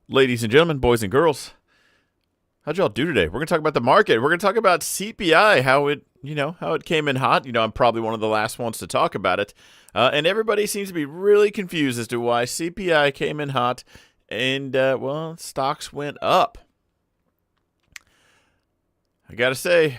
Ladies and gentlemen, boys and girls, how'd y'all do today? We're gonna talk about the market. We're gonna talk about CPI, how it came in hot. I'm probably one of the last ones to talk about it, and everybody seems to be really confused as to why CPI came in hot, and stocks went up. I gotta say,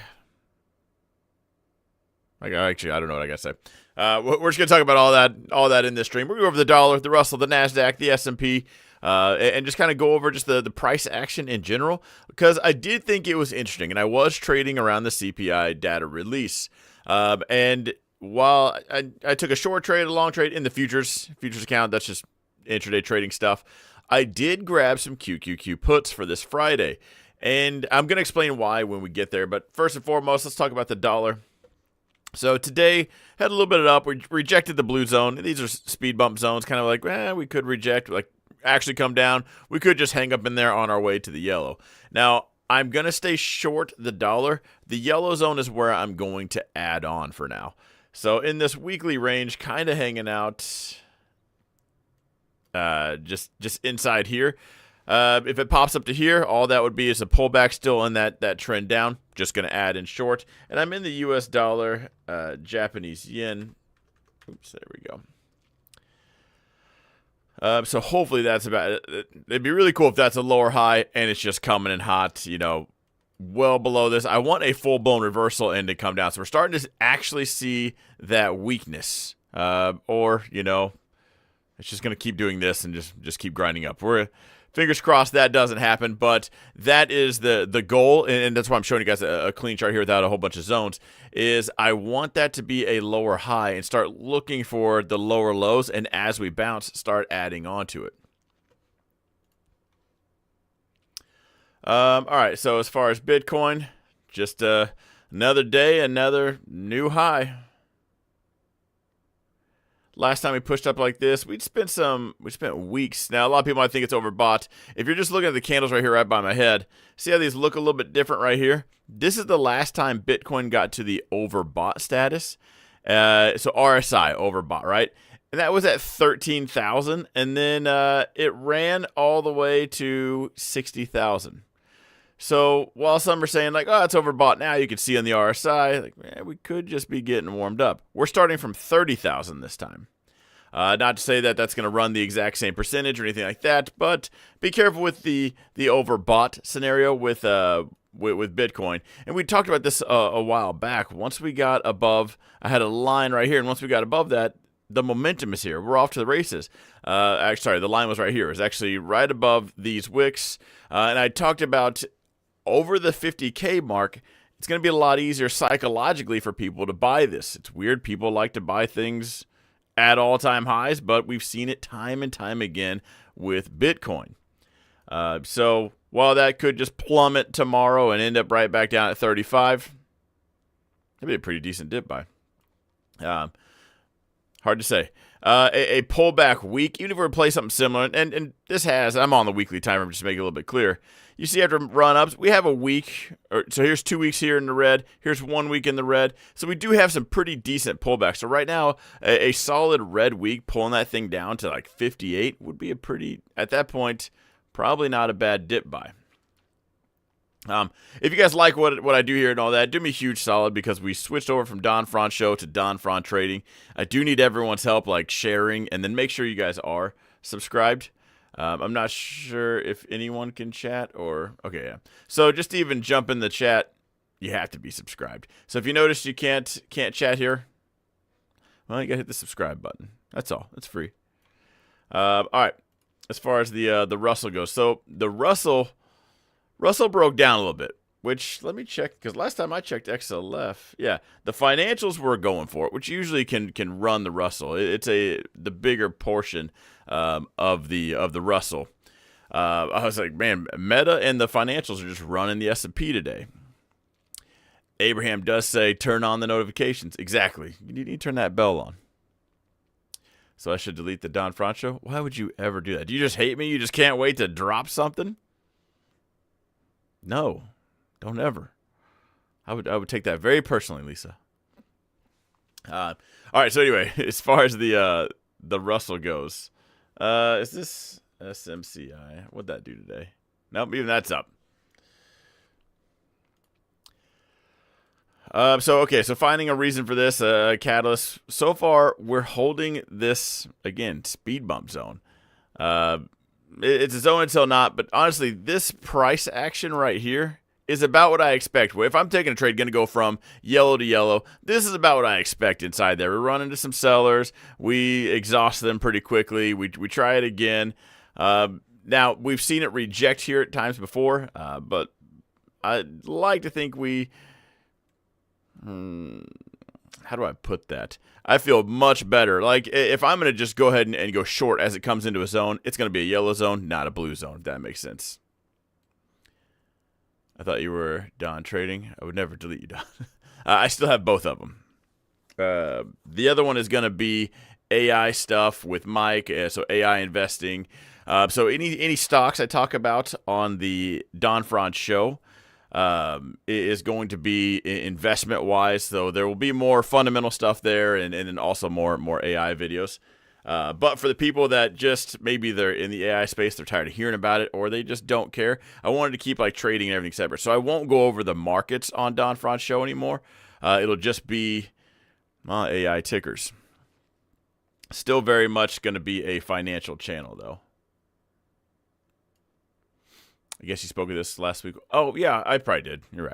I don't know what I gotta say. We're just gonna talk about all that in this stream. We're gonna go over the dollar, the Russell, the Nasdaq, the S&P. And just kind of go over just the price action in general, because I did think it was interesting, and I was trading around the CPI data release. And while I took a short trade, a long trade in the futures account, that's just intraday trading stuff, I did grab some QQQ puts for this Friday. And I'm going to explain why when we get there. But first and foremost, let's talk about the dollar. So today, had a little bit of up. We rejected the blue zone. These are speed bump zones, kind of like, we could reject, actually come down. We could just hang up in there on our way to the yellow. Now, I'm going to stay short the dollar. The yellow zone is where I'm going to add on for now. So in this weekly range, kind of hanging out just inside here. If it pops up to here, all that would be is a pullback still in that trend down. Just going to add in short. And I'm in the US dollar, Japanese yen. Oops, there we go. So hopefully that's about it. It'd be really cool if that's a lower high and it's just coming in hot, well below this. I want a full-blown reversal and to come down. So we're starting to actually see that weakness. Or it's just going to keep doing this and just keep grinding up. We're fingers crossed that doesn't happen, but that is the goal, and that's why I'm showing you guys a clean chart here without a whole bunch of zones, is I want that to be a lower high and start looking for the lower lows, and as we bounce, start adding on to it. All right, so as far as Bitcoin, just another day, another new high. Last time we pushed up like this, we spent weeks. Now, a lot of people might think it's overbought. If you're just looking at the candles right here right by my head, see how these look a little bit different right here? This is the last time Bitcoin got to the overbought status. So RSI, overbought, right? And that was at 13,000, and then it ran all the way to 60,000. So while some are saying it's overbought now, you can see on the RSI, we could just be getting warmed up. We're starting from 30,000 this time. Not to say that that's going to run the exact same percentage or anything like that, but be careful with the overbought scenario with Bitcoin. And we talked about this a while back. Once we got above, I had a line right here, and once we got above that, the momentum is here. We're off to the races. Sorry, the line was right here. It was actually right above these wicks. And I talked about over the 50K mark, it's going to be a lot easier psychologically for people to buy this. It's weird. People like to buy things at all-time highs, but we've seen it time and time again with Bitcoin. So while that could just plummet tomorrow and end up right back down at 35, that'd be a pretty decent dip buy. Hard to say. A pullback week, even if we were to play something similar, and this I'm on the weekly timer just to make it a little bit clear. You see after run-ups, we have a week, so here's 2 weeks here in the red, here's 1 week in the red, so we do have some pretty decent pullbacks. So right now, a solid red week, pulling that thing down to 58 would be at that point, probably not a bad dip buy. If you guys like what I do here and all that, do me a huge solid, because we switched over from Don Fron Show to Don Fron Trading. I do need everyone's help, sharing, and then make sure you guys are subscribed. I'm not sure if anyone can chat okay, yeah. So just to even jump in the chat, you have to be subscribed. So if you notice you can't chat here, well, you gotta hit the subscribe button. That's all. It's free. All right. As far as the Russell goes, so the Russell broke down a little bit, which let me check, because last time I checked XLF, yeah, the financials were going for it, which usually can run the Russell. It's the bigger portion of the Russell. I was like, man, Meta and the financials are just running the S&P today. Abraham does say turn on the notifications. Exactly. You need to turn that bell on. So I should delete the Don Francho? Why would you ever do that? Do you just hate me? You just can't wait to drop something? No, don't ever. I would take that very personally, Lisa. All right. So anyway, as far as the Russell goes, is this SMCI. What'd that do today? Nope, even that's up. So finding a reason for this catalyst. So far, we're holding this, again, speed bump zone. It's a zone until not, but honestly, this price action right here is about what I expect. If I'm taking a trade, going to go from yellow to yellow, this is about what I expect inside there. We run into some sellers. We exhaust them pretty quickly. We try it again. Now, we've seen it reject here at times before, but I'd like to think we... how do I put that? I feel much better. Like, if I'm going to just go ahead and go short as it comes into a zone, it's going to be a yellow zone, not a blue zone, if that makes sense. I thought you were Don trading. I would never delete you, Don. I still have both of them. The other one is going to be AI stuff with Mike, so AI investing. So any stocks I talk about on the Don Franz show is going to be investment-wise. So there will be more fundamental stuff there and then also more AI videos. But for the people that just, maybe they're in the AI space, they're tired of hearing about it, or they just don't care, I wanted to keep like trading and everything separate. So I won't go over the markets on Don Franz show anymore. It'll just be AI tickers. Still very much going to be a financial channel, though. I guess you spoke of this last week. Oh, yeah, I probably did. You're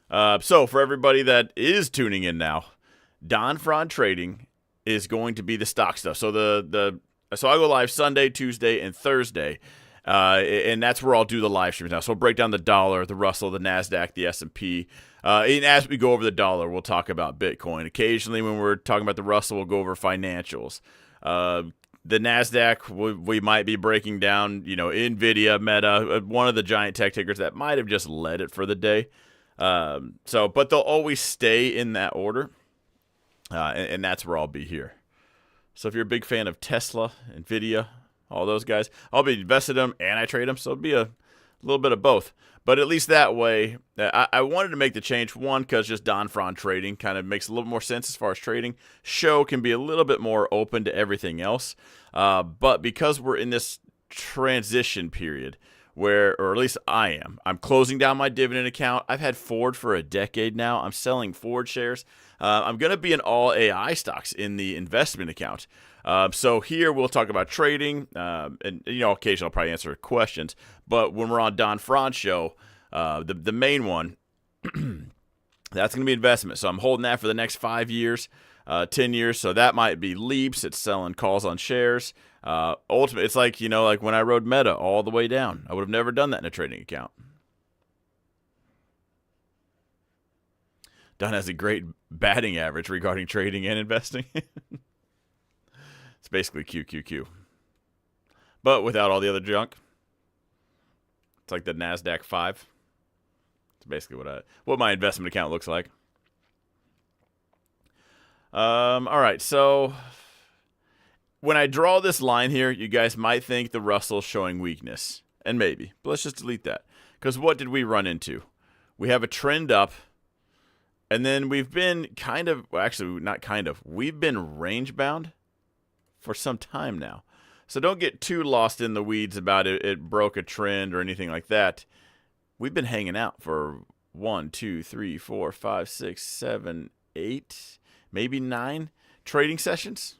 right. So for everybody that is tuning in now, Don Franz Trading is going to be the stock stuff. So so I go live Sunday, Tuesday, and Thursday, and that's where I'll do the live streams now. So I'll break down the dollar, the Russell, the NASDAQ, the S&P. And as we go over the dollar, we'll talk about Bitcoin. Occasionally when we're talking about the Russell, we'll go over financials. The NASDAQ, we might be breaking down, NVIDIA, Meta, one of the giant tech tickers that might have just led it for the day. But they'll always stay in that order. And that's where I'll be here. So if you're a big fan of Tesla, NVIDIA, all those guys, I'll be invested in them and I trade them. So it'll be a little bit of both. But at least that way, I wanted to make the change. One, because just Don Franz Trading kind of makes a little more sense as far as trading. Show can be a little bit more open to everything else. But because we're in this transition period, or at least I'm closing down my dividend account. I've had Ford for a decade now. I'm selling Ford shares. I'm going to be in all AI stocks in the investment account. So here we'll talk about trading, and occasionally I'll probably answer questions. But when we're on Don Franz show, the main one, that's going to be investment. So I'm holding that for the next 5 years, 10 years. So that might be leaps. It's selling calls on shares. Ultimately, it's like when I rode Meta all the way down. I would have never done that in a trading account. Don has a great batting average regarding trading and investing. It's basically QQQ. But without all the other junk. It's like the NASDAQ 5. It's basically what my investment account looks like. All right, so when I draw this line here, you guys might think the Russell's showing weakness. And maybe. But let's just delete that. Because what did we run into? We have a trend up. And then we've been we've been range bound for some time now. So don't get too lost in the weeds about it broke a trend or anything like that. We've been hanging out for 1, 2, 3, 4, 5, 6, 7, 8, maybe 9 trading sessions.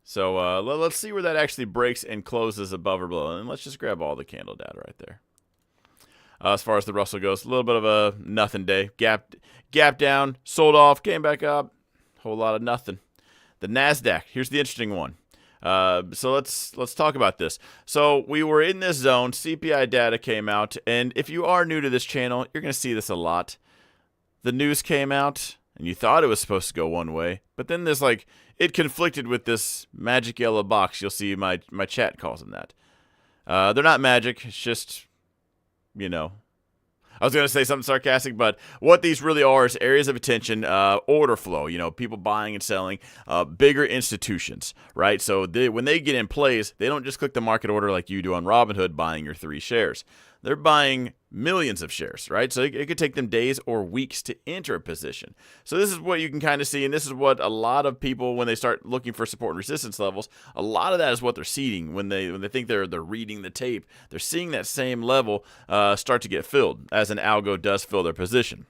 So let's see where that actually breaks and closes above or below. And let's just grab all the candle data right there. As far as the Russell goes, a little bit of a nothing day. Gap down, sold off, came back up. Whole lot of nothing. The NASDAQ, here's the interesting one. So let's talk about this. So we were in this zone. CPI data came out. And if you are new to this channel, you're going to see this a lot. The news came out, and you thought it was supposed to go one way. But then there's it conflicted with this magic yellow box. You'll see my chat calls them that. They're not magic. It's just... I was going to say something sarcastic, but what these really are is areas of attention, order flow, people buying and selling, bigger institutions, right? So when they get in plays, they don't just click the market order like you do on Robinhood buying your 3 shares. they're buying millions of shares, right? So it could take them days or weeks to enter a position. So this is what you can kind of see, and this is what a lot of people, when they start looking for support and resistance levels, a lot of that is what they're seeding when they think they're reading the tape. They're seeing that same level start to get filled as an algo does fill their position.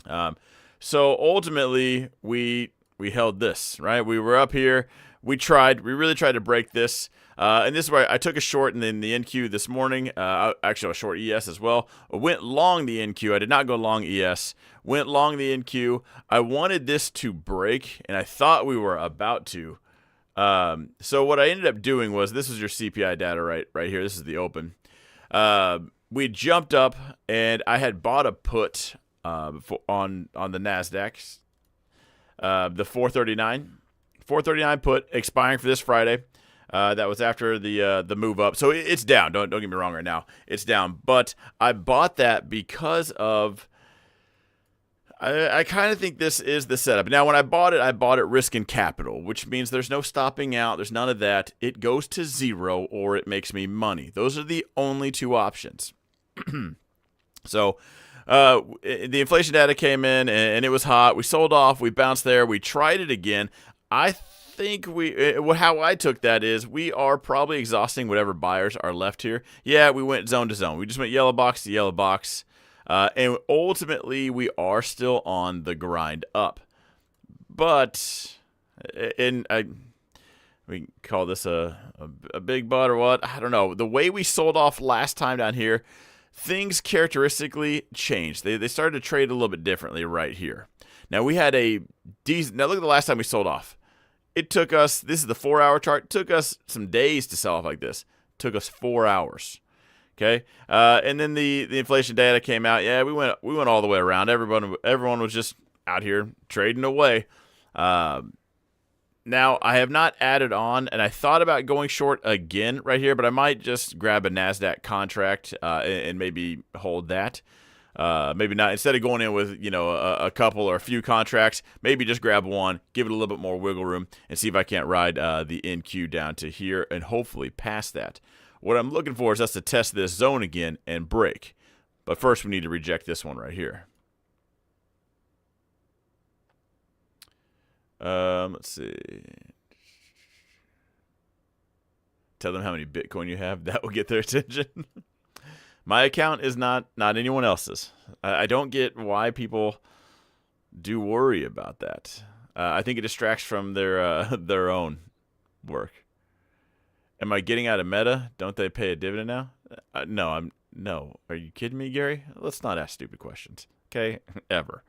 So ultimately, we held this, right? We were up here. We really tried to break this. And this is where I took a short and then the NQ this morning. Actually, a short ES as well. I went long the NQ. I did not go long ES. Went long the NQ. I wanted this to break, and I thought we were about to. So what I ended up doing was, this is your CPI data right here. This is the open. We jumped up, and I had bought a put on the NASDAQ. The 439 put expiring for this Friday. That was after the move up. So it's down. Don't get me wrong right now. It's down. But I bought that because of, I kind of think this is the setup. Now, when I bought it risk and capital, which means there's no stopping out. There's none of that. It goes to zero or it makes me money. Those are the only two options. So the inflation data came in and it was hot. We sold off. We bounced there. We tried it again. I think how I took that is we are probably exhausting whatever buyers are left here. Yeah, we went zone to zone. We just went yellow box to yellow box. And ultimately, we are still on the grind up. But, we can call this a big but or what? I don't know. The way we sold off last time down here, things characteristically changed. They started to trade a little bit differently right here. Now, we had now look at the last time we sold off. It took us, this is the 4-hour chart, it took us some days to sell off like this. It took us 4 hours. Okay, and then the inflation data came out. Yeah, we went all the way around. Everyone was just out here trading away. Now I have not added on, and I thought about going short again right here, but I might just grab a NASDAQ contract and maybe hold that. Maybe not. Instead of going in with a couple or a few contracts, maybe just grab one, give it a little bit more wiggle room, and see if I can't ride the NQ down to here and hopefully pass that. What I'm looking for is us to test this zone again and break. But first, we need to reject this one right here. Let's see. Tell them how many Bitcoin you have. That will get their attention. My account is not anyone else's. I don't get why people do worry about that. I think it distracts from their own work. Am I getting out of Meta? Don't they pay a dividend now? No. Are you kidding me, Gary? Let's not ask stupid questions. Okay? Ever.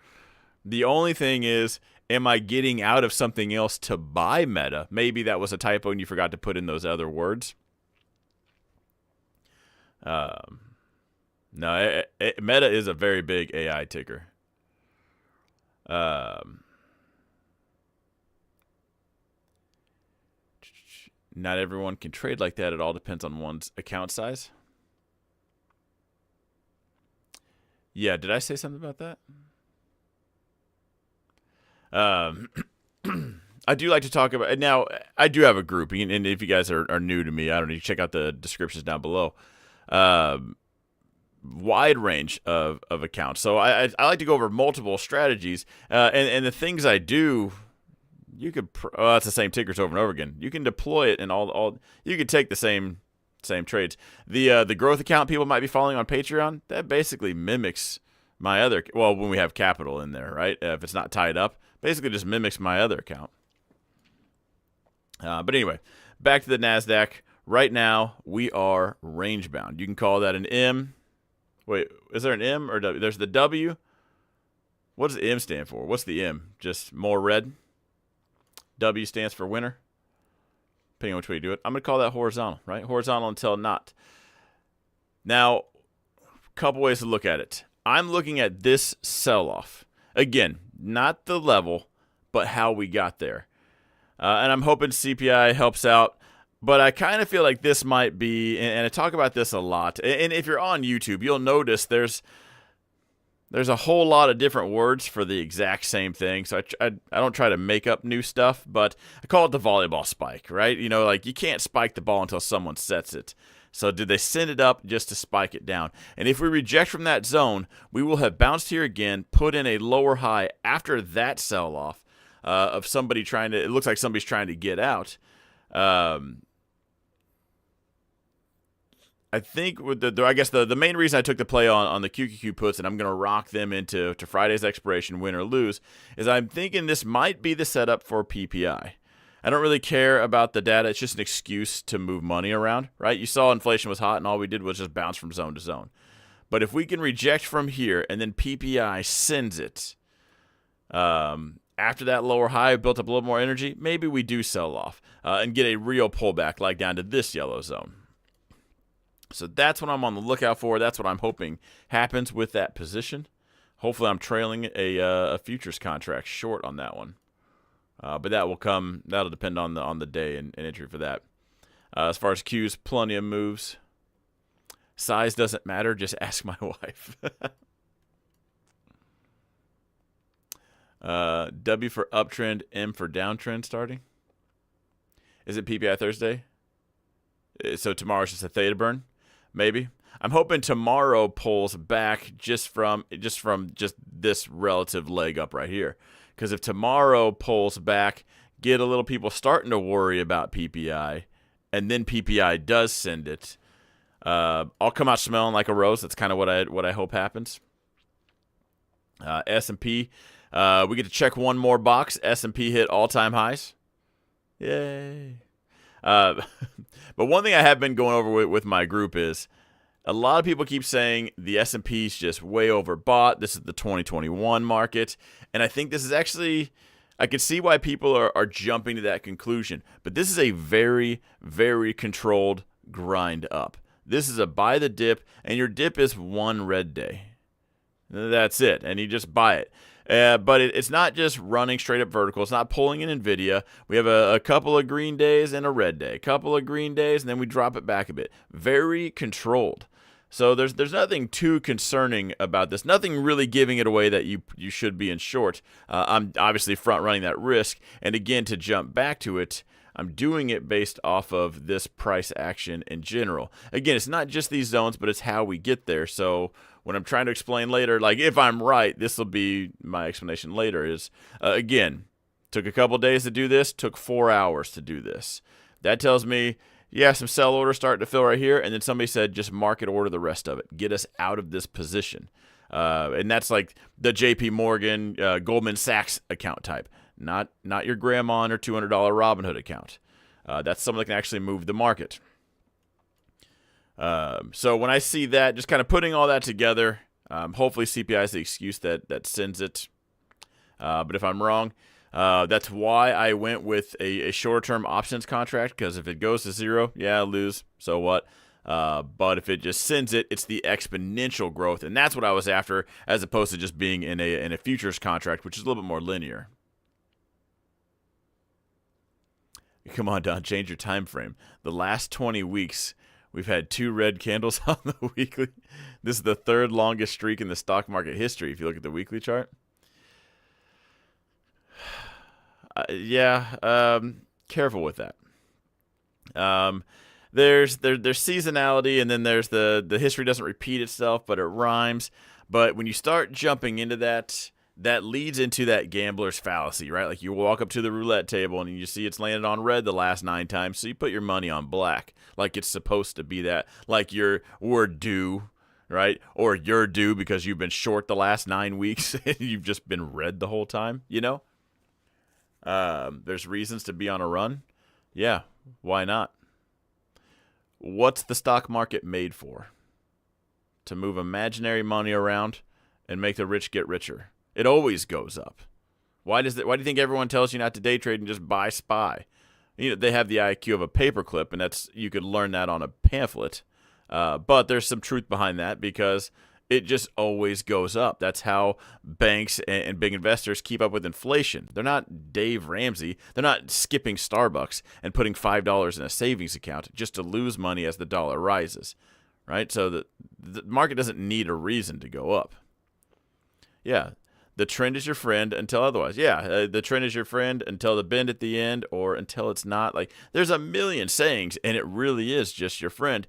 The only thing is, am I getting out of something else to buy Meta? Maybe that was a typo and you forgot to put in those other words. No, Meta is a very big AI ticker. Not everyone can trade like that. It all depends on one's account size. Yeah, did I say something about that? I do like to talk about it. Now, I do have a group, and if you guys are new to me, I don't know, you check out the descriptions down below. Wide range of accounts. So I like to go over multiple strategies, and the things I do, you could, that's the same tickers over and over again. You can deploy it in all you could take the same trades. The growth account people might be following on Patreon, that basically mimics my other, well, when we have capital in there, right? If it's not tied up, basically just mimics my other account. But anyway, back to the NASDAQ. Right now, we are range bound. You can call that an M. Wait, is there an M or W? There's the W. What does the M stand for? What's the M? Just more red? W stands for winner. Depending on which way you do it. I'm going to call that horizontal, right? Horizontal until not. Now, a couple ways to look at it. I'm looking at this sell-off. Again, not the level, but how we got there. And I'm hoping CPI helps out. But I kind of feel like this might be, and I talk about this a lot. And if you're on YouTube, you'll notice there's a whole lot of different words for the exact same thing. So I don't try to make up new stuff, but I call it the volleyball spike, right? Like you can't spike the ball until someone sets it. So did they send it up just to spike it down? And if we reject from that zone, we will have bounced here again, put in a lower high after that sell-off of somebody trying to, it looks like somebody's trying to get out. I think with I guess the main reason I took the play on the QQQ puts, and I'm going to rock them into Friday's expiration, win or lose, is I'm thinking this might be the setup for PPI. I don't really care about the data. It's just an excuse to move money around, right? You saw inflation was hot, and all we did was just bounce from zone to zone. But if we can reject from here, and then PPI sends it, after that lower high built up a little more energy, maybe we do sell off and get a real pullback like down to this yellow zone. So that's what I'm on the lookout for. That's what I'm hoping happens with that position. Hopefully I'm trailing a futures contract short on that one. But that will come. That'll depend on the day and entry for that. As far as Qs, plenty of moves. Size doesn't matter. Just ask my wife. W for uptrend, M for downtrend starting. Is it PPI Thursday? So tomorrow's just a theta burn, maybe. I'm hoping tomorrow pulls back just from this relative leg up right here. Because if tomorrow pulls back, get a little people starting to worry about PPI, and then PPI does send it, I'll come out smelling like a rose. That's kind of what I hope happens. S&P, we get to check one more box. S&P hit all-time highs. Yay. But one thing I have been going over with my group is a lot of people keep saying the S&P is just way overbought. This is the 2021 market. And I think this is actually, I can see why people are jumping to that conclusion. But this is a very, very controlled grind up. This is a buy the dip, and your dip is one red day. That's it. And you just buy it. But it's not just running straight up vertical. It's not pulling in NVIDIA. We have a couple of green days and a red day. A couple of green days, and then we drop it back a bit. Very controlled. So there's nothing too concerning about this. Nothing really giving it away that you should be in short. I'm obviously front running that risk. And again, to jump back to it, I'm doing it based off of this price action in general. Again, it's not just these zones, but it's how we get there. So when I'm trying to explain later, like if I'm right, this will be my explanation later is, again, took a couple days to do this, took 4 hours to do this. That tells me, yeah, some sell orders starting to fill right here, and then somebody said just market order the rest of it. Get us out of this position. And that's like the JP Morgan, Goldman Sachs account type. Not your grandma and her $200 Robinhood account. That's someone that can actually move the market. So when I see that, just kind of putting all that together, hopefully CPI is the excuse that sends it. But if I'm wrong, that's why I went with a short-term options contract, because if it goes to zero, yeah, I lose. So what? But if it just sends it, it's the exponential growth, and that's what I was after, as opposed to just being in a futures contract, which is a little bit more linear. Come on, Don, change your time frame. The last 20 weeks, we've had 2 red candles on the weekly. This is the 3rd longest streak in the stock market history, if you look at the weekly chart. Careful with that. There's seasonality, and then there's the history doesn't repeat itself, but it rhymes. But when you start jumping into that leads into that gambler's fallacy, right? Like you walk up to the roulette table and you see it's landed on red the last 9 times, so you put your money on black, like it's supposed to be that, like we're due, right? Or you're due because you've been short the last 9 weeks and you've just been red the whole time, you know? There's reasons to be on a run. Yeah, why not? What's the stock market made for? To move imaginary money around and make the rich get richer. It always goes up. Why do you think everyone tells you not to day trade and just buy SPY? You know, they have the IQ of a paperclip, and you could learn that on a pamphlet. But there's some truth behind that, because it just always goes up. That's how banks and big investors keep up with inflation. They're not Dave Ramsey. They're not skipping Starbucks and putting $5 in a savings account just to lose money as the dollar rises, right? So the market doesn't need a reason to go up. Yeah, The trend is your friend until otherwise. Yeah, the trend is your friend until the bend at the end or until it's not. Like, there's a million sayings, and it really is just your friend.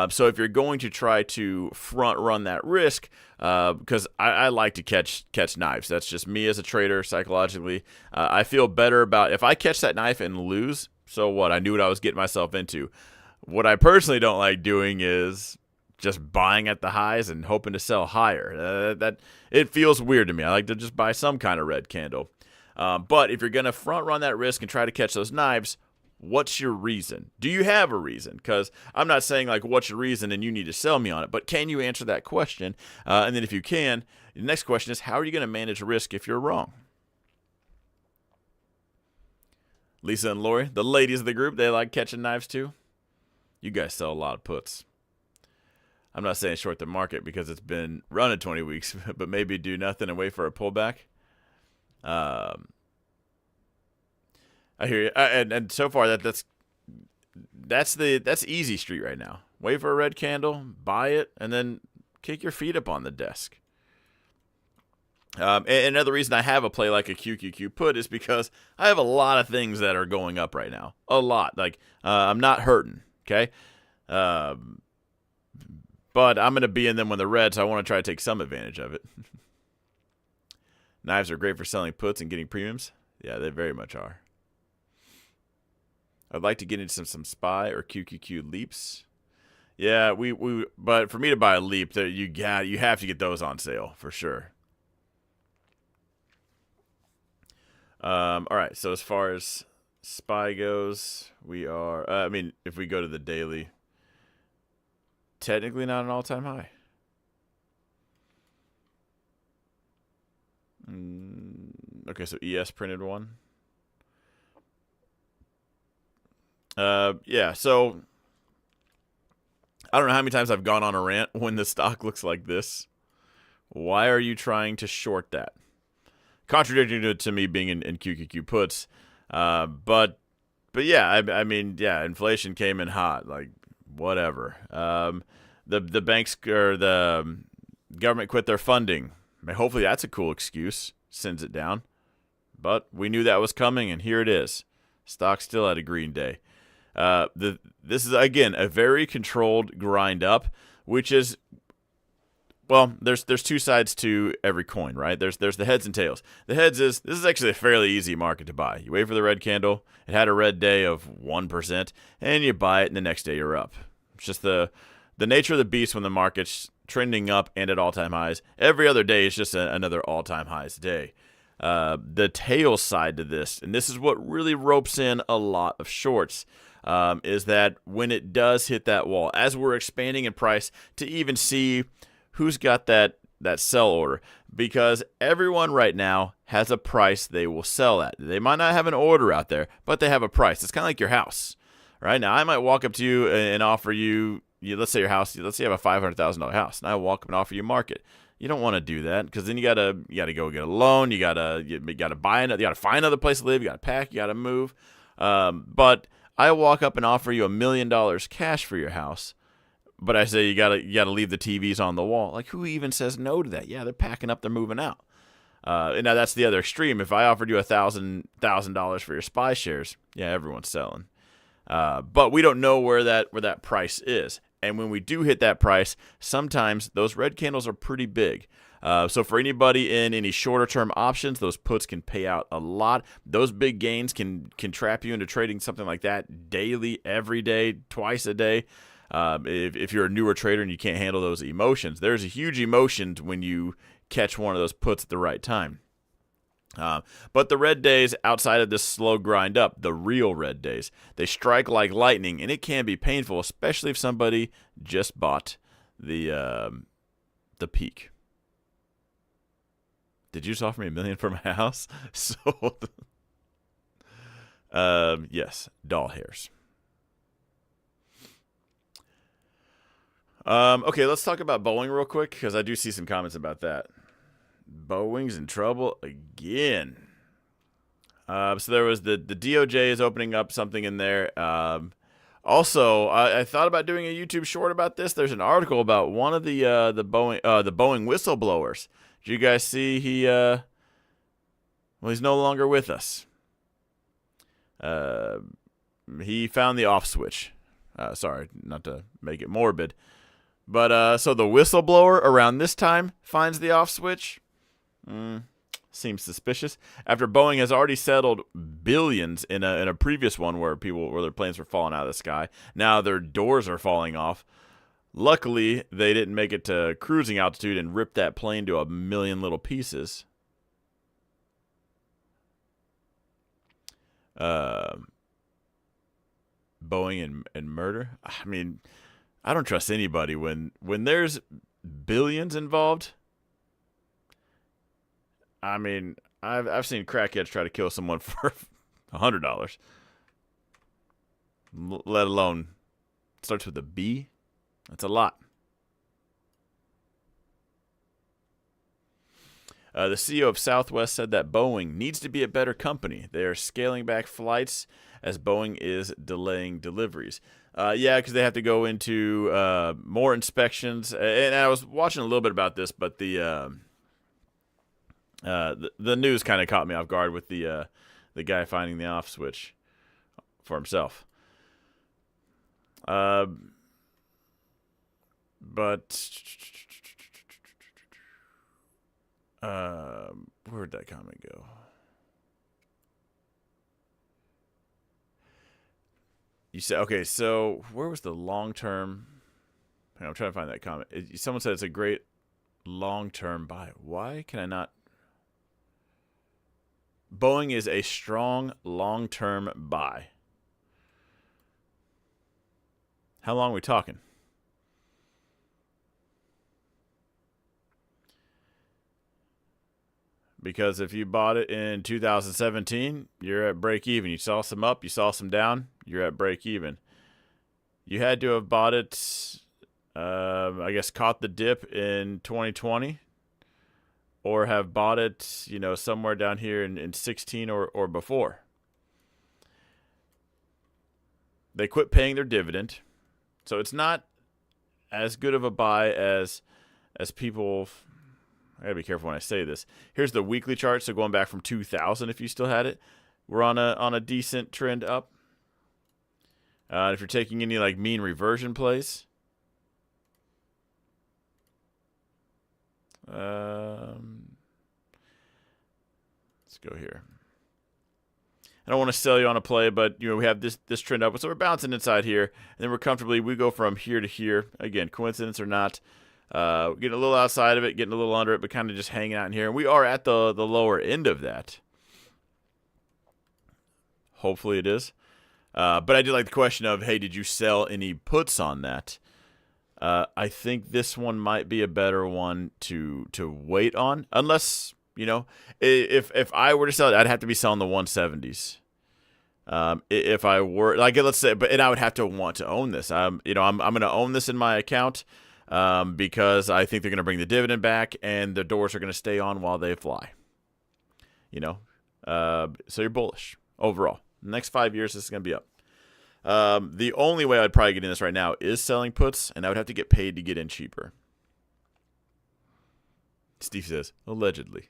So if you're going to try to front run that risk, because I like to catch knives. That's just me as a trader psychologically. I feel better about if I catch that knife and lose, so what? I knew what I was getting myself into. What I personally don't like doing is just buying at the highs and hoping to sell higher. That it feels weird to me. I like to just buy some kind of red candle. But if you're going to front run that risk and try to catch those knives, what's your reason? Do you have a reason? Because I'm not saying like what's your reason and you need to sell me on it, but can you answer that question? And then if you can, the next question is, how are you going to manage risk if you're wrong? Lisa and Lori, the ladies of the group, they like catching knives too. You guys sell a lot of puts. I'm not saying short the market because it's been running 20 weeks, but maybe do nothing and wait for a pullback. I hear you. And so far that's easy street right now. Wait for a red candle, buy it, and then kick your feet up on the desk. And another reason I have a play like a QQQ put is because I have a lot of things that are going up right now. A lot. Like, I'm not hurting, okay? But I'm going to be in them when they're red, so I want to try to take some advantage of it. Knives are great for selling puts and getting premiums. Yeah, they very much are. I'd like to get into some SPY or QQQ leaps. Yeah, but for me to buy a leap, you have to get those on sale for sure. All right, so as far as SPY goes, we are, if we go to the daily, technically not an all-time high. Okay, so ES printed one. Yeah, so I don't know how many times I've gone on a rant when the stock looks like this. Why are you trying to short that? Contradicting to me being in QQQ puts. But yeah, yeah, inflation came in hot. Like, whatever. The banks or the government quit their funding. Hopefully that's a cool excuse. Sends it down. But we knew that was coming, and here it is. Stock still had a green day. This is, again, a very controlled grind up, which is, well, there's two sides to every coin, right? There's the heads and tails. The heads is, this is actually a fairly easy market to buy. You wait for the red candle. It had a red day of 1%, and you buy it, and the next day you're up. It's just the nature of the beast when the market's trending up and at all-time highs. Every other day is just another all-time highs day. The tail side to this, and this is what really ropes in a lot of shorts, is that when it does hit that wall, as we're expanding in price, to even see who's got that sell order, because everyone right now has a price they will sell at. They might not have an order out there, but they have a price. It's kind of like your house, right? Now, I might walk up to you and offer you, let's say you have a $500,000 house, and I walk up and offer you market. You don't want to do that because then you gotta go get a loan. You gotta buy another. You gotta find another place to live. You gotta pack. You gotta move. But I walk up and offer you $1 million cash for your house, but I say you gotta leave the TVs on the wall. Like, who even says no to that? Yeah, they're packing up. They're moving out. And now that's the other extreme. If I offered you $1,000 for your SPY shares, yeah, everyone's selling. But we don't know where that price is. And when we do hit that price, sometimes those red candles are pretty big. So for anybody in any shorter-term options, those puts can pay out a lot. Those big gains can trap you into trading something like that daily, every day, twice a day. If you're a newer trader and you can't handle those emotions, there's a huge emotion when you catch one of those puts at the right time. But the red days outside of this slow grind up, the real red days, they strike like lightning, and it can be painful, especially if somebody just bought the peak. Did you just offer me $1 million for my house? Sold. Yes, doll hairs. Okay, let's talk about Boeing real quick because I do see some comments about that. Boeing's in trouble again. So there was the DOJ is opening up something in there. Also, I thought about doing a YouTube short about this. There's an article about one of the Boeing whistleblowers. Did you guys see he Well, he's no longer with us. He found the off switch. Sorry, not to make it morbid. But so the whistleblower around this time finds the off switch. Seems suspicious. After Boeing has already settled billions in a previous one where their planes were falling out of the sky. Now their doors are falling off. Luckily, they didn't make it to cruising altitude and rip that plane to a million little pieces. Boeing and murder. I mean, I don't trust anybody when there's billions involved. I mean, I've seen crackheads try to kill someone for $100. Let alone starts with a B. That's a lot. The CEO of Southwest said that Boeing needs to be a better company. They are scaling back flights as Boeing is delaying deliveries. Yeah, because they have to go into more inspections. And I was watching a little bit about this, but the news kind of caught me off guard with the guy finding the off switch for himself. But where'd that comment go? You said, okay, so where was the long-term? I'm trying to find that comment. Someone said it's a great long-term buy. Why can I not? Boeing is a strong long-term buy. How long are we talking? Because if you bought it in 2017, you're at break even. You saw some up, you saw some down, you're at break even. You had to have bought it, I guess, caught the dip in 2020, or have bought it, somewhere down here in 16 or before. They quit paying their dividend, so it's not as good of a buy as people. I gotta be careful when I say this. Here's the weekly chart. So going back from 2000, if you still had it, we're on a decent trend up. If you're taking any like mean reversion plays, let's go here. I don't want to sell you on a play, but we have this trend up, so we're bouncing inside here, and then we go from here to here. Again, coincidence or not. Getting a little outside of it, getting a little under it, but kind of just hanging out in here. And we are at the lower end of that. Hopefully it is. But I did like the question of, hey, did you sell any puts on that? I think this one might be a better one to wait on. Unless, if I were to sell it, I'd have to be selling the 170s. If I were, like, let's say, and I would have to want to own this. I'm going to own this in my account. Because I think they're going to bring the dividend back and the doors are going to stay on while they fly. So you're bullish overall. The next 5 years, this is going to be up. The only way I'd probably get in this right now is selling puts, and I would have to get paid to get in cheaper. Steve says, allegedly.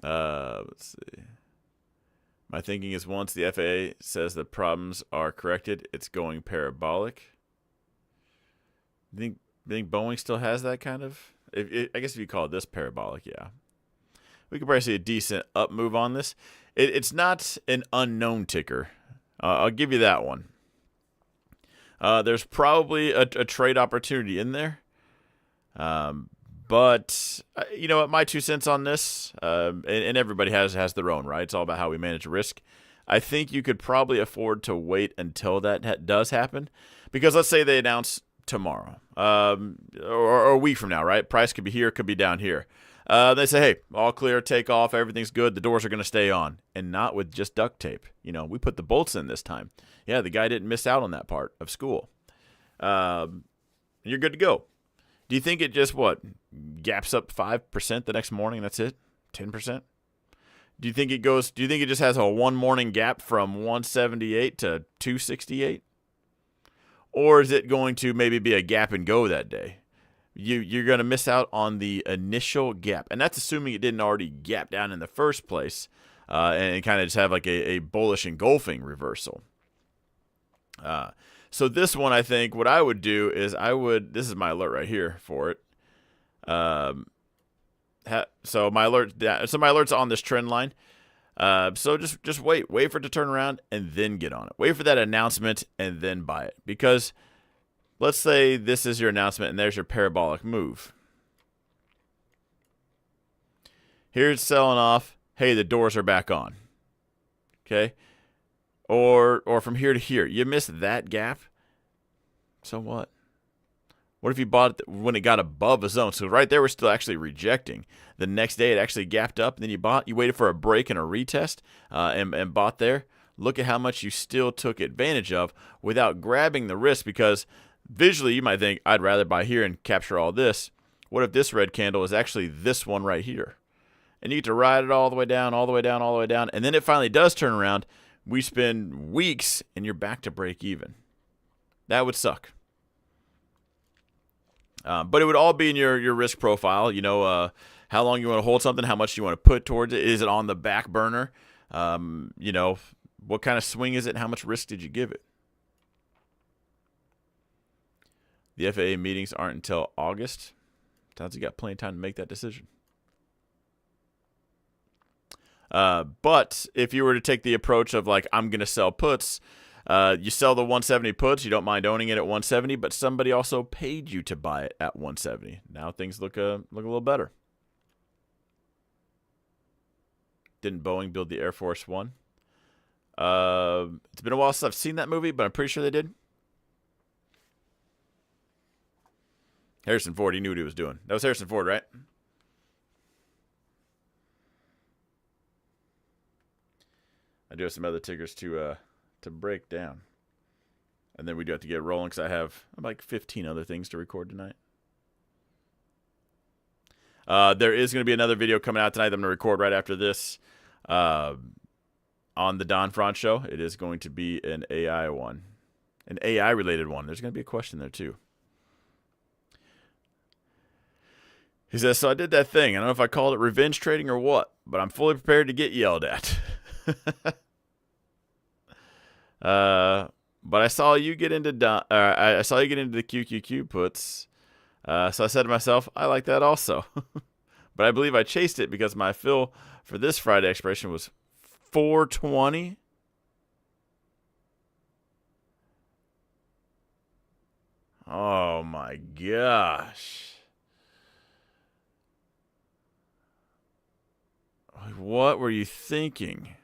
Let's see. My thinking is once the FAA says the problems are corrected, it's going parabolic. You think Boeing still has that kind of? I guess if you call this parabolic, yeah. We could probably see a decent up move on this. It's not an unknown ticker. I'll give you that one. There's probably a trade opportunity in there. But you know what? My 2 cents on this, and everybody has their own, right? It's all about how we manage risk. I think you could probably afford to wait until that does happen, because let's say they announce tomorrow, or a week from now, right? Price could be here, could be down here. They say, hey, all clear, take off, everything's good, the doors are going to stay on, and not with just duct tape. We put the bolts in this time. Yeah, the guy didn't miss out on that part of school. You're good to go. Do you think it just, gaps up 5% the next morning? That's it? 10%? Do you think it just has a one morning gap from 178 to 268? Or is it going to maybe be a gap and go that day? you're going to miss out on the initial gap. And that's assuming it didn't already gap down in the first place and kind of just have like a bullish engulfing reversal. So this one, I think what I would do is this is my alert right here for it. So my alert's on this trend line. So just wait for it to turn around and then get on it. Wait for that announcement and then buy it. Because let's say this is your announcement and there's your parabolic move. Here's selling off. Hey, the doors are back on. Okay? Or from here to here. You missed that gap. So what? What if you bought it when it got above a zone? So right there, we're still actually rejecting. The next day, it actually gapped up, and then you bought. You waited for a break and a retest and bought there. Look at how much you still took advantage of without grabbing the risk, because visually, you might think, I'd rather buy here and capture all this. What if this red candle is actually this one right here? And you get to ride it all the way down, all the way down, all the way down, and then it finally does turn around. We spend weeks, and you're back to break even. That would suck. But it would all be in your risk profile. You know, how long you want to hold something, how much you want to put towards it. Is it on the back burner? You know, what kind of swing is it? How much risk did you give it? The FAA meetings aren't until August. Sounds like you got plenty of time to make that decision. But if you were to take the approach of like, I'm going to sell puts, you sell the 170 puts, you don't mind owning it at 170, but somebody also paid you to buy it at 170. Now things look a little better. Didn't Boeing build the Air Force One? It's been a while since I've seen that movie, but I'm pretty sure they did. Harrison Ford, he knew what he was doing. That was Harrison Ford, right? I do have some other tickers to break down. And then we do have to get rolling because I have like 15 other things to record tonight. There is going to be another video coming out tonight that I'm going to record right after this on the Don Franz Show. It is going to be an AI one. An AI-related one. There's going to be a question there, too. He says, so I did that thing. I don't know if I called it revenge trading or what, but I'm fully prepared to get yelled at. But I saw you get into the QQQ puts. So I said to myself, I like that also. But I believe I chased it because my fill for this Friday expiration was 420. Oh my gosh. What were you thinking?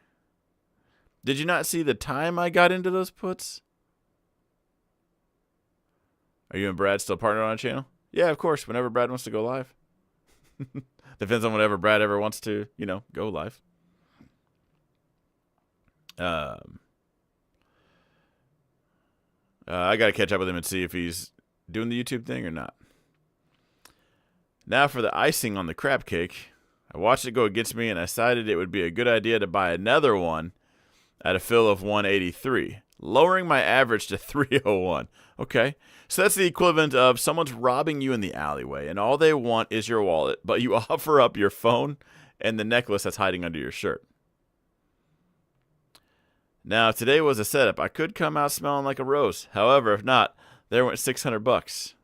Did you not see the time I got into those puts? Are you and Brad still partnered on a channel? Yeah, of course. Whenever Brad wants to go live. Depends on whenever Brad ever wants to, go live. I got to catch up with him and see if he's doing the YouTube thing or not. Now for the icing on the crab cake. I watched it go against me and I decided it would be a good idea to buy another one at a fill of 183, lowering my average to 301. Okay, so that's the equivalent of someone's robbing you in the alleyway, and all they want is your wallet, but you offer up your phone and the necklace that's hiding under your shirt. Now, if today was a setup, I could come out smelling like a rose. However, if not, there went $600.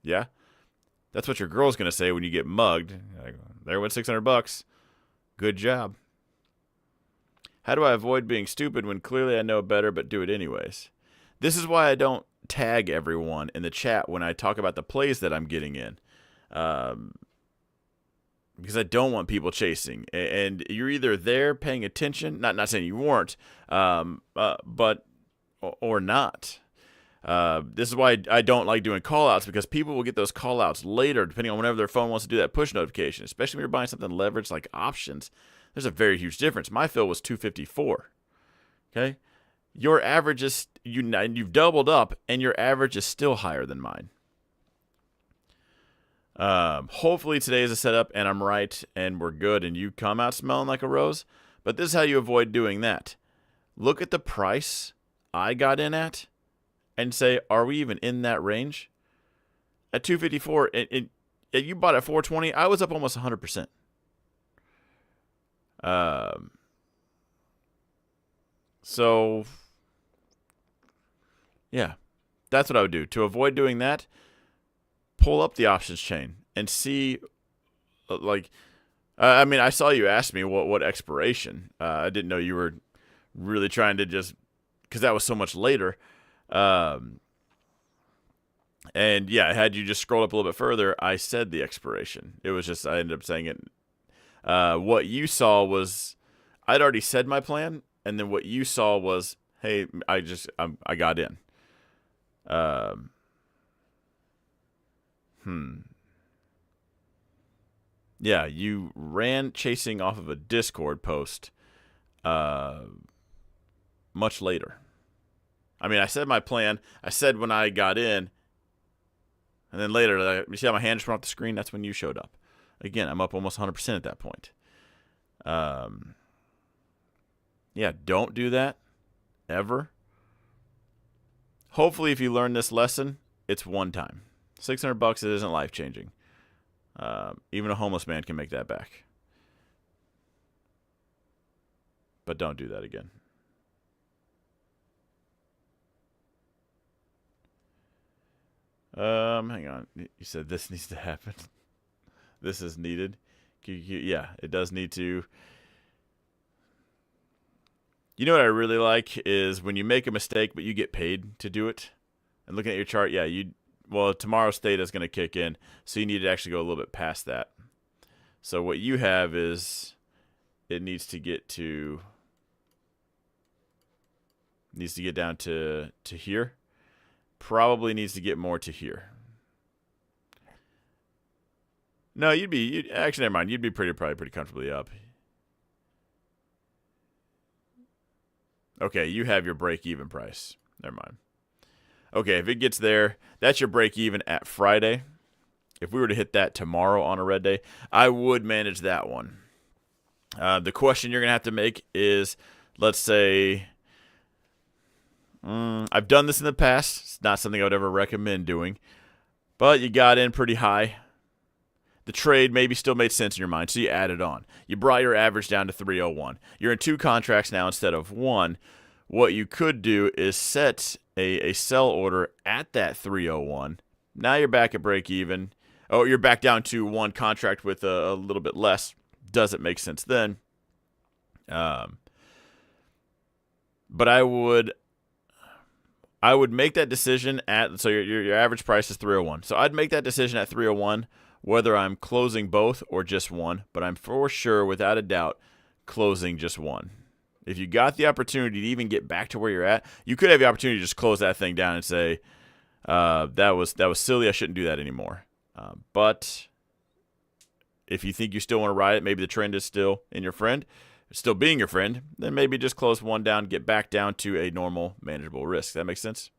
Yeah? That's what your girl's going to say when you get mugged. There went $600. Good job. How do I avoid being stupid when clearly I know better but do it anyways? This is why I don't tag everyone in the chat when I talk about the plays that I'm getting in. Because I don't want people chasing. And you're either there paying attention, not saying you weren't, but or not. This is why I don't like doing call-outs, because people will get those call-outs later, depending on whenever their phone wants to do that push notification, especially when you're buying something leveraged like options. There's a very huge difference. My fill was 254. Okay? Your average is, you've doubled up, and your average is still higher than mine. Hopefully today is a setup, and I'm right, and we're good, and you come out smelling like a rose. But this is how you avoid doing that. Look at the price I got in at, and say, are we even in that range? at 254, and you bought at 420. I was up almost 100%. So yeah, that's what I would do. To avoid doing that, pull up the options chain and see, like, I mean, I saw you ask me what expiration. I didn't know you were really trying to just, because that was so much later. And yeah, had you just scrolled up a little bit further, I said the expiration. It was just, I ended up saying it. What you saw was, I'd already said my plan, and then what you saw was, hey, I got in. Yeah, you ran chasing off of a Discord post much later. I mean, I said my plan. I said when I got in, and then later, you see how my hand just went off the screen? That's when you showed up. Again, I'm up almost 100% at that point. Yeah, don't do that ever. Hopefully, if you learn this lesson, it's one time. $600, it isn't life-changing. Even a homeless man can make that back. But don't do that again. Hang on. You said this needs to happen. This is needed. Yeah, it does need to. You know what I really like is when you make a mistake, but you get paid to do it. And looking at your chart, yeah, well, tomorrow's theta is going to kick in, so you need to actually go a little bit past that. So what you have is it needs to get down to here. Probably needs to get more to here. No, actually, never mind. You'd be probably pretty comfortably up. Okay, you have your break-even price. Never mind. Okay, if it gets there, that's your break-even at Friday. If we were to hit that tomorrow on a red day, I would manage that one. The question you're going to have to make is, let's say, I've done this in the past. It's not something I would ever recommend doing. But you got in pretty high. The trade maybe still made sense in your mind, so you added on. You brought your average down to 301. You're in 2 contracts now instead of 1. What you could do is set a sell order at that 301. Now you're back at break even. Oh, you're back down to 1 contract with a little bit less. Doesn't make sense then. But I would make that decision at, so your average price is 301. So I'd make that decision at 301, whether I'm closing both or just one, but I'm for sure, without a doubt, closing just one. If you got the opportunity to even get back to where you're at, you could have the opportunity to just close that thing down and say, that was silly, I shouldn't do that anymore. But if you think you still want to ride it, maybe the trend is still in your friend, still being your friend, then maybe just close one down, get back down to a normal, manageable risk. That makes sense?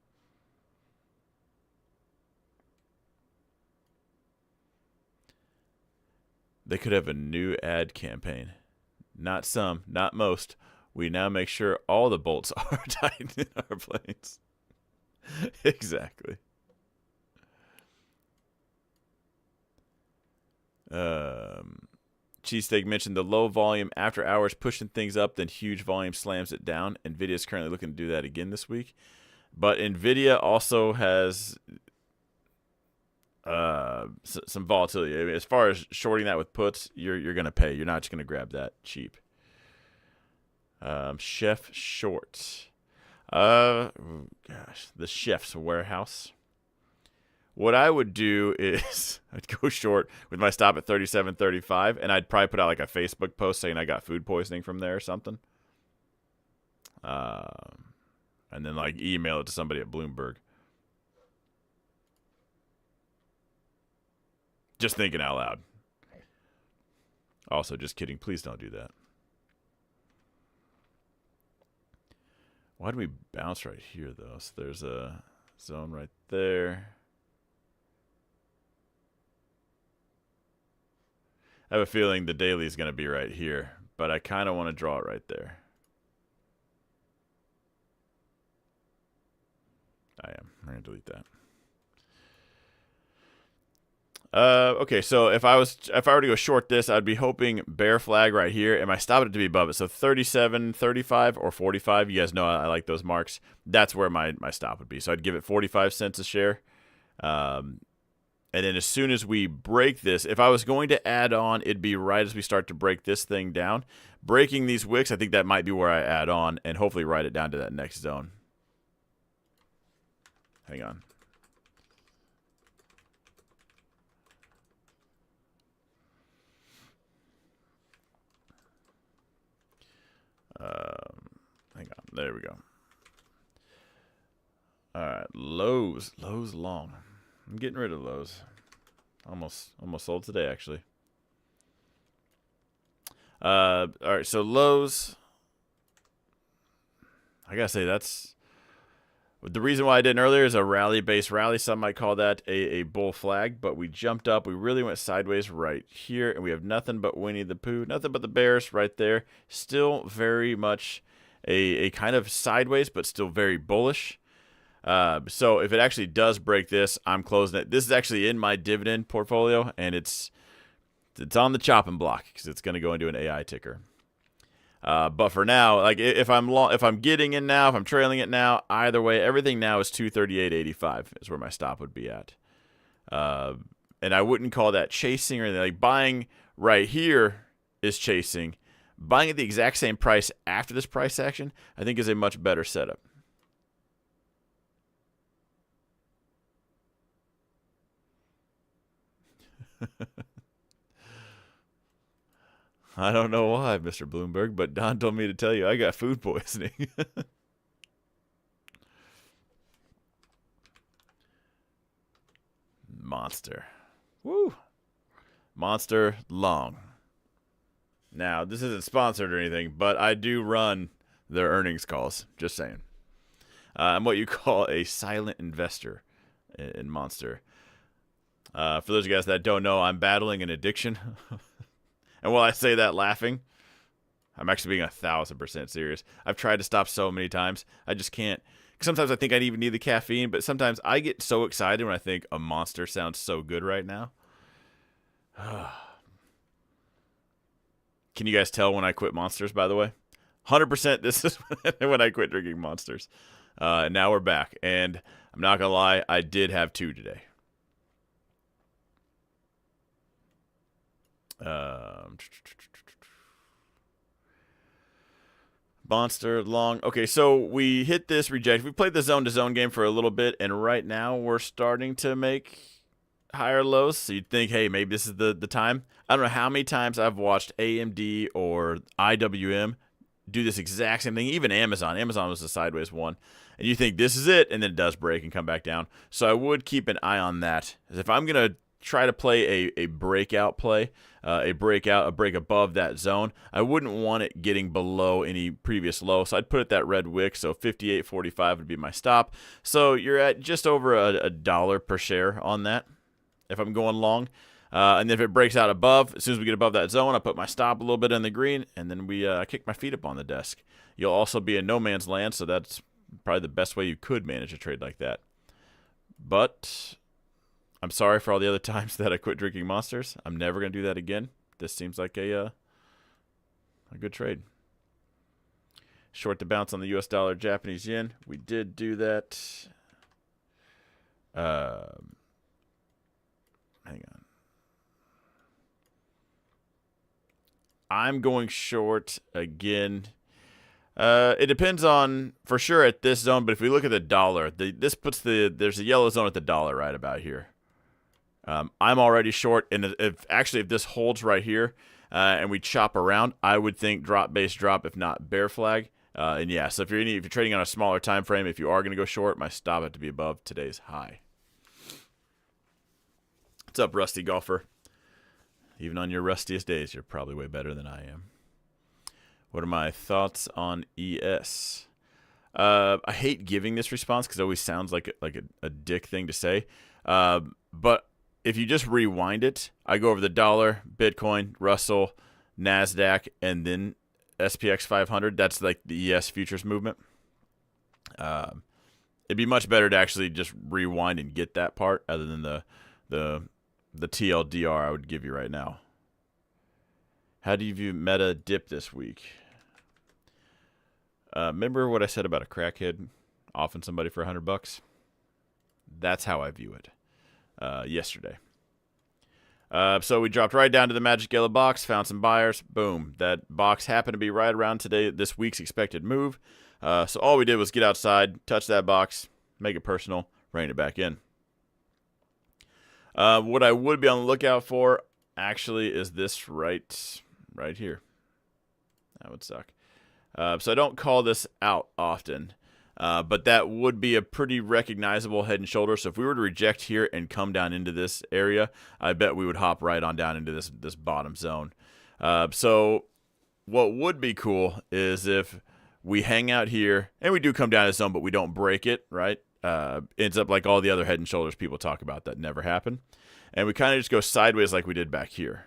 They could have a new ad campaign. Not some, not most. We now make sure all the bolts are tightened in our planes. Exactly. Cheesesteak mentioned the low volume after hours pushing things up, then huge volume slams it down. NVIDIA is currently looking to do that again this week. But NVIDIA also has some volatility. I mean, as far as shorting that with puts, you're going to pay. You're not just going to grab that cheap. Chef Short. The Chef's Warehouse. What I would do is I'd go short with my stop at 37.35, and I'd probably put out like a Facebook post saying I got food poisoning from there or something. And then like email it to somebody at Bloomberg. Just thinking out loud. Also, just kidding. Please don't do that. Why do we bounce right here, though? So there's a zone right there. I have a feeling the daily is going to be right here, but I kind of want to draw it right there. I am. I'm going to delete that. Okay, so if I were to go short this, I'd be hoping bear flag right here, and my stop it to be above it. So 37, 35, or 45. You guys know I like those marks. That's where my stop would be. So I'd give it 45 cents a share. And then as soon as we break this, if I was going to add on, it'd be right as we start to break this thing down. Breaking these wicks, I think that might be where I add on and hopefully ride it down to that next zone. Hang on. Hang on. There we go. All right. Lows long. I'm getting rid of lows. Almost sold today, actually. All right. So lows. I gotta say that's the reason why I didn't earlier is a rally-based rally. Some might call that a bull flag, but we jumped up. We really went sideways right here, and we have nothing but Winnie the Pooh, nothing but the bears right there. Still very much a kind of sideways, but still very bullish. So if it actually does break this, I'm closing it. This is actually in my dividend portfolio, and it's on the chopping block because it's going to go into an AI ticker. But for now, like if I'm getting in now, if I'm trailing it now, either way, everything now is 238.85 is where my stop would be at. And I wouldn't call that chasing or anything. Like buying right here is chasing. Buying at the exact same price after this price action, I think is a much better setup. I don't know why, Mr. Bloomberg, but Don told me to tell you I got food poisoning. Monster. Woo. Monster long. Now, this isn't sponsored or anything, but I do run their earnings calls. Just saying. I'm what you call a silent investor in Monster. For those of you guys that don't know, I'm battling an addiction. And while I say that laughing, I'm actually being 1,000% serious. I've tried to stop so many times. I just can't. Sometimes I think I even need the caffeine, but sometimes I get so excited when I think a Monster sounds so good right now. Can you guys tell when I quit Monsters, by the way? 100% this is when I quit drinking Monsters. And now we're back. And I'm not going to lie, I did have 2 today. Monster long. Okay, so we hit this reject. We played the zone-to-zone game for a little bit, and right now we're starting to make higher lows. So you'd think, hey, maybe this is the time. I don't know how many times I've watched AMD or IWM do this exact same thing. Even Amazon. Amazon was a sideways one. And you think this is it, and then it does break and come back down. So I would keep an eye on that. As if I'm going to try to play a breakout play, a break above that zone, I wouldn't want it getting below any previous low. So I'd put it that red wick. So 58.45 would be my stop. So you're at just over a dollar per share on that if I'm going long. And then if it breaks out above, as soon as we get above that zone, I put my stop a little bit in the green, and then we kick my feet up on the desk. You'll also be in no man's land, so that's probably the best way you could manage a trade like that. But I'm sorry for all the other times that I quit drinking Monsters. I'm never going to do that again. This seems like a good trade. Short to bounce on the U.S. dollar, Japanese yen. We did do that. Hang on. I'm going short again. It depends on, for sure, at this zone. But if we look at the dollar, there's a yellow zone at the dollar right about here. I'm already short, and if this holds right here and we chop around, I would think drop base drop, if not bear flag. And yeah, so if you're trading on a smaller time frame, if you are going to go short, my stop it to be above today's high. What's up, rusty golfer? Even on your rustiest days, you're probably way better than I am. What are my thoughts on ES? I hate giving this response because it always sounds like a dick thing to say. But if you just rewind it, I go over the dollar, Bitcoin, Russell, NASDAQ, and then SPX 500. That's like the ES futures movement. It'd be much better to actually just rewind and get that part other than the the TLDR I would give you right now. How do you view meta dip this week? Remember what I said about a crackhead offering somebody for $100? That's how I view it. Yesterday. So we dropped right down to the magic yellow box, found some buyers. Boom. That box happened to be right around this week's expected move. So all we did was get outside, touch that box, make it personal, rein it back in. What I would be on the lookout for actually is this right here. That would suck. So I don't call this out often. But that would be a pretty recognizable head and shoulder. So if we were to reject here and come down into this area, I bet we would hop right on down into this bottom zone. So what would be cool is if we hang out here and we do come down to this zone, but we don't break it, right? Ends up like all the other head and shoulders people talk about that never happen. And we kind of just go sideways like we did back here.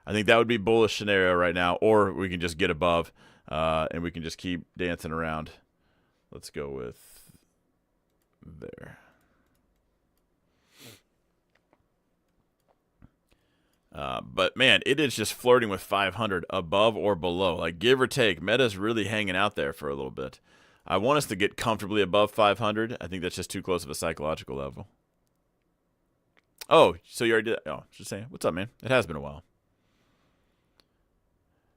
I think that would be bullish scenario right now, or we can just get above and we can just keep dancing around. Let's go with there. But, man, it is just flirting with 500 above or below. Like, give or take, Meta's really hanging out there for a little bit. I want us to get comfortably above 500. I think that's just too close of a psychological level. Oh, so you already did that? Oh, just saying. What's up, man? It has been a while.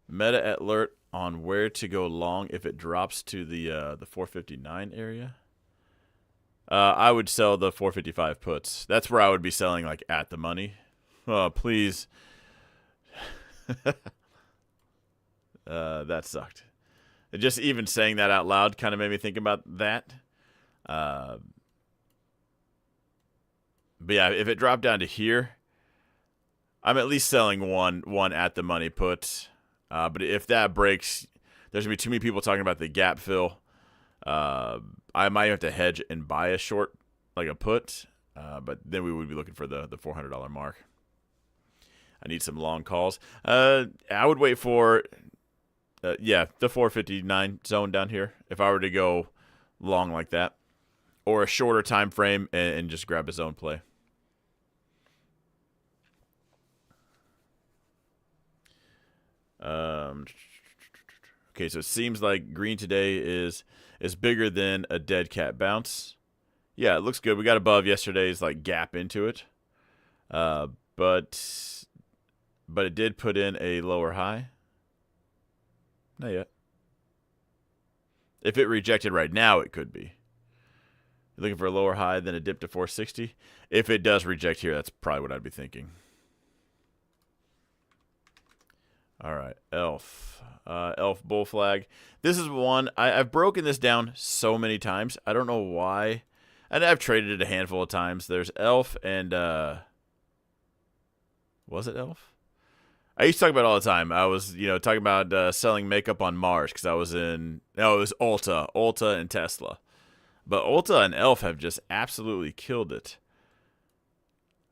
Meta alert on where to go long if it drops to the 459 area. I would sell the 455 puts. That's where I would be selling, like, at the money. Oh, please. That sucked. Just even saying that out loud kind of made me think about that. But yeah, if it dropped down to here, I'm at least selling one at the money put. But if that breaks, there's going to be too many people talking about the gap fill. I might have to hedge and buy a short, like a put. But then we would be looking for the $400 mark. I need some long calls. I would wait for, the 459 zone down here if I were to go long like that. Or a shorter time frame and just grab a zone play. Okay, so it seems like green today is bigger than a dead cat bounce. Yeah, it looks good. We got above yesterday's like gap into it. But it did put in a lower high. Not yet. If it rejected right now, it could be. You're looking for a lower high, then a dip to 460. If it does reject here, that's probably what I'd be thinking. All right, Elf. Elf bull flag. This is one. I've broken this down so many times. I don't know why. And I've traded it a handful of times. There's Elf and... was it Elf? I used to talk about it all the time. I was, talking about selling makeup on Mars because I was in... No, it was Ulta and Tesla. But Ulta and Elf have just absolutely killed it.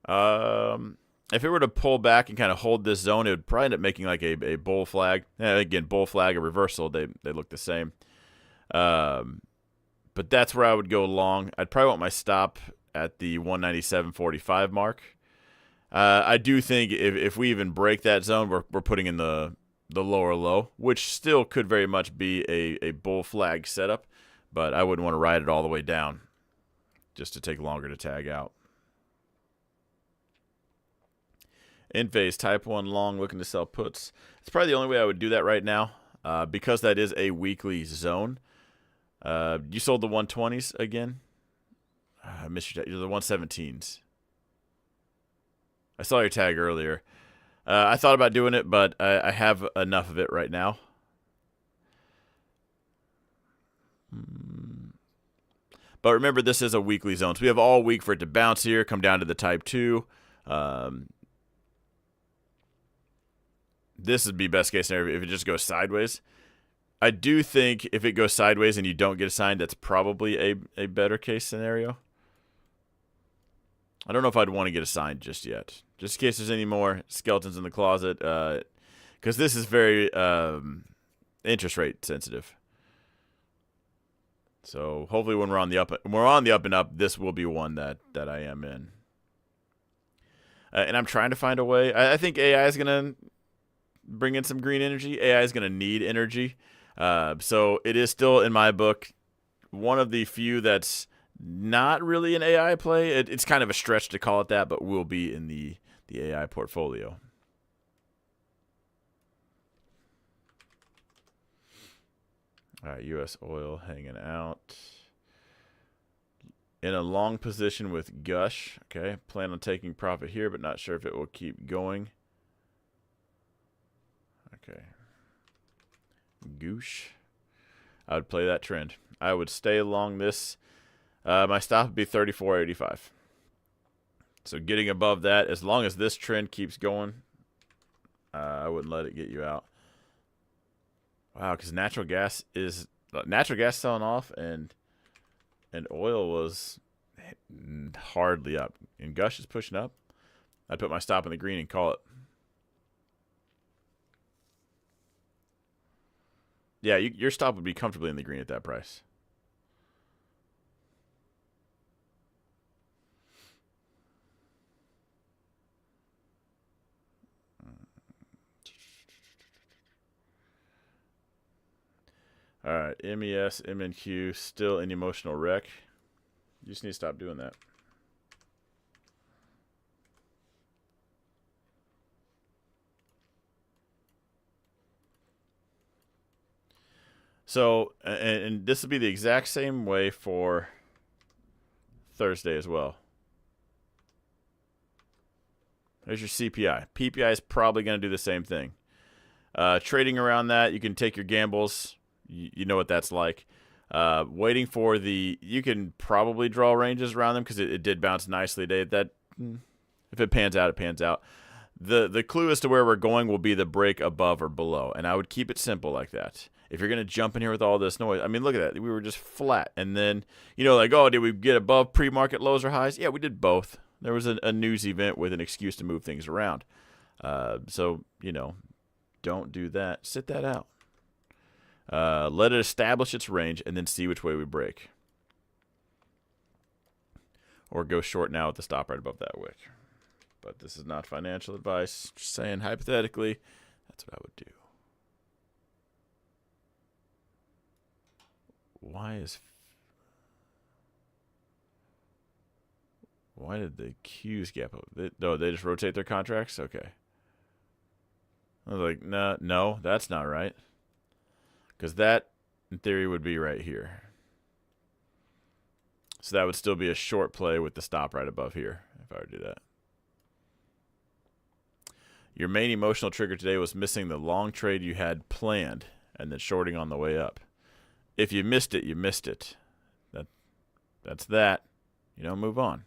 If it were to pull back and kind of hold this zone, it would probably end up making like a bull flag. Again, bull flag or reversal, they look the same. But that's where I would go long. I'd probably want my stop at the 197.45 mark. I do think if we even break that zone, we're putting in the lower low, which still could very much be a bull flag setup. But I wouldn't want to ride it all the way down just to take longer to tag out. In phase, type 1 long, looking to sell puts. It's probably the only way I would do that right now because that is a weekly zone. You sold the 120s again? I missed your tag. You're the 117s. I saw your tag earlier. I thought about doing it, but I have enough of it right now. But remember, this is a weekly zone. So we have all week for it to bounce here, come down to the type 2. This would be best case scenario if it just goes sideways. I do think if it goes sideways and you don't get a sign, that's probably a better case scenario. I don't know if I'd want to get a sign just yet. Just in case there's any more skeletons in the closet. Because this is very interest rate sensitive. So hopefully when we're on the up and up, this will be one that I am in. and I'm trying to find a way. I think AI is going to bring in some green energy. AI is going to need energy. So it is still, in my book, one of the few that's not really an AI play. It's kind of a stretch to call it that, but will be in the AI portfolio. All right, U.S. oil hanging out. In a long position with Gush. Okay, plan on taking profit here, but not sure if it will keep going. Okay. Goosh. I would play that trend. I would stay along this. My stop would be 34.85. So getting above that, as long as this trend keeps going, I wouldn't let it get you out. Wow, because natural gas selling off, and oil was hardly up. And Gush is pushing up. I'd put my stop in the green and call it. Yeah, your stop would be comfortably in the green at that price. All right, MES, MNQ, still an emotional wreck. You just need to stop doing that. So, and this will be the exact same way for Thursday as well. There's your CPI. PPI is probably going to do the same thing. Trading around that, you can take your gambles. You know what that's like. Waiting for you can probably draw ranges around them because it did bounce nicely today. That if it pans out, it pans out. The clue as to where we're going will be the break above or below, and I would keep it simple like that. If you're going to jump in here with all this noise, I mean, look at that. We were just flat, and then like, oh, did we get above pre-market lows or highs? Yeah, we did both. There was a news event with an excuse to move things around. So don't do that. Sit that out. Let it establish its range and then see which way we break. Or go short now with the stop right above that wick. But this is not financial advice. Just saying, hypothetically, that's what I would do. Why did the Qs gap up? They just rotate their contracts? Okay. I was like, no, that's not right. Because that, in theory, would be right here. So that would still be a short play with the stop right above here, if I were to do that. Your main emotional trigger today was missing the long trade you had planned and then shorting on the way up. If you missed it, you missed it. That's that. Move on.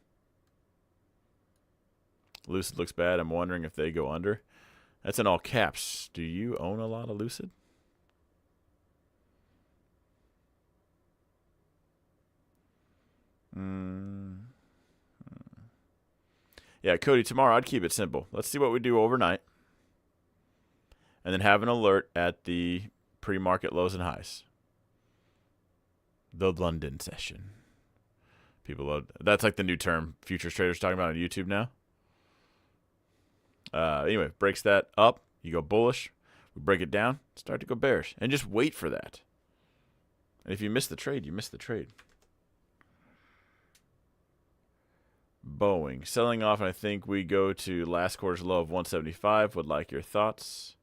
Lucid looks bad. I'm wondering if they go under. That's in all caps. Do you own a lot of Lucid? Yeah, Cody, tomorrow I'd keep it simple. Let's see what we do overnight. And then have an alert at the pre-market lows and highs. The London session. People love that's like the new term futures traders talking about on YouTube now. Anyway, breaks that up. You go bullish. We break it down. Start to go bearish. And just wait for that. And if you miss the trade, you miss the trade. Boeing. Selling off, and I think we go to last quarter's low of 175. Would like your thoughts.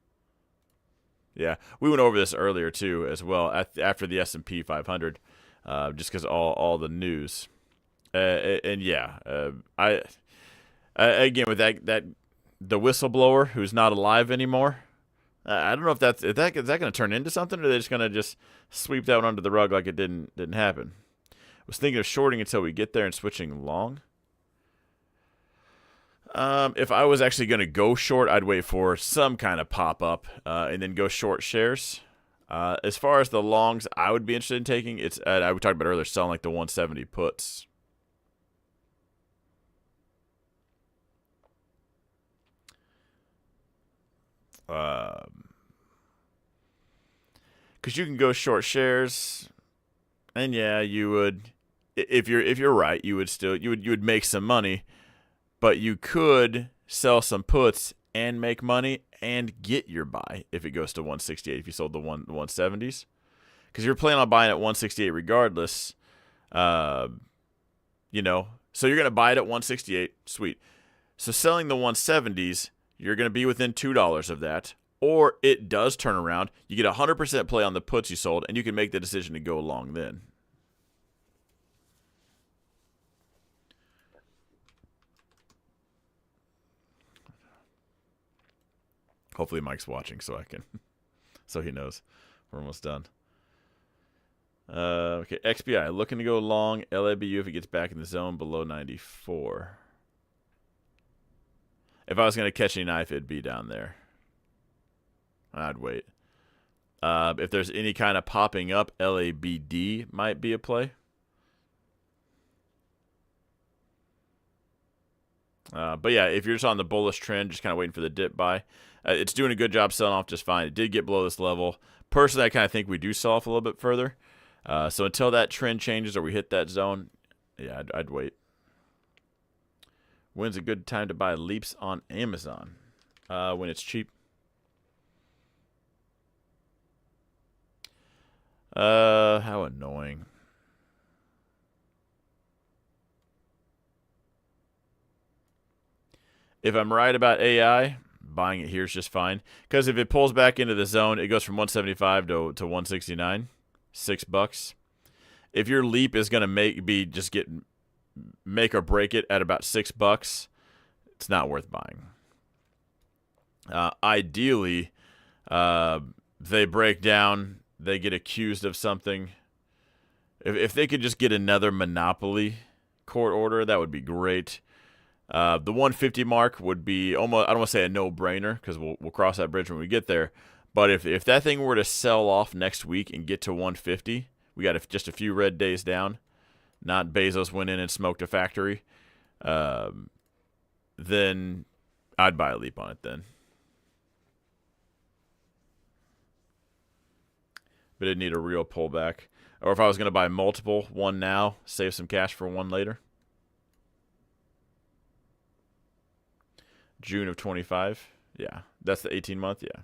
Yeah, we went over this earlier, too, as well, after the S&P 500, just because all the news. And yeah, I again, with that the whistleblower who's not alive anymore, I don't know if is that going to turn into something, or are they just going to just sweep that one under the rug like it didn't happen? I was thinking of shorting until we get there and switching long. If I was actually going to go short, I'd wait for some kind of pop-up and then go short shares. As far as the longs, I would be interested in taking, I talked about earlier, selling like the 170 puts. Because you can go short shares, and yeah, you would, if you're right, you would make some money. but you could sell some puts and make money and get your buy if it goes to 168 if you sold the 170s. Because you're planning on buying at 168 regardless, you know. So you're going to buy it at 168, sweet. So selling the 170s, you're going to be within $2 of that. Or it does turn around. You get 100% play on the puts you sold, and you can make the decision to go long then. Hopefully Mike's watching so so he knows. We're almost done. Okay, XBI looking to go long. LABU if it gets back in the zone below 94. If I was going to catch any knife, it'd be down there. I'd wait. If there's any kind of popping up, LABD might be a play. But yeah, if you're just on the bullish trend, just kind of waiting for the dip buy, it's doing a good job selling off just fine. It did get below this level. Personally, I kind of think we do sell off a little bit further. So until that trend changes or we hit that zone, yeah, I'd wait. When's a good time to buy leaps on Amazon? When it's cheap. How annoying. If I'm right about AI, buying it here is just fine. Because if it pulls back into the zone, it goes from 175 to 169. $6. If your leap is gonna make or break it at about $6, it's not worth buying. Ideally, they break down, they get accused of something. If they could just get another monopoly court order, that would be great. The 150 mark would be almost, I don't want to say a no-brainer because we'll cross that bridge when we get there. But if that thing were to sell off next week and get to 150, we got just a few red days down, not Bezos went in and smoked a factory, then I'd buy a leap on it then. But it'd need a real pullback. Or if I was going to buy multiple, one now, save some cash for one later. June of 25. Yeah, that's the 18-month, yeah.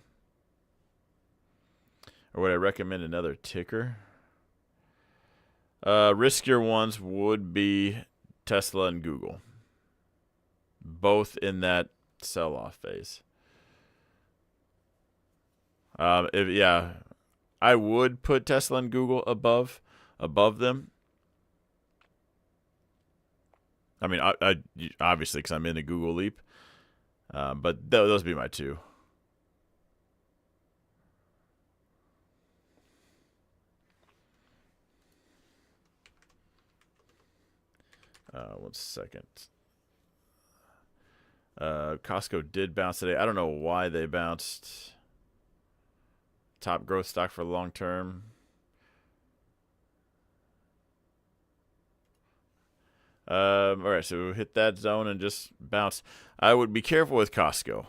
Or would I recommend another ticker? Riskier ones would be Tesla and Google. Both in that sell-off phase. Yeah, I would put Tesla and Google above them. I mean, I obviously because I'm in a Google leap. But those would be my two. One second. Costco did bounce today. I don't know why they bounced. Top growth stock for long term. All right, so hit that zone and just bounce. I would be careful with Costco.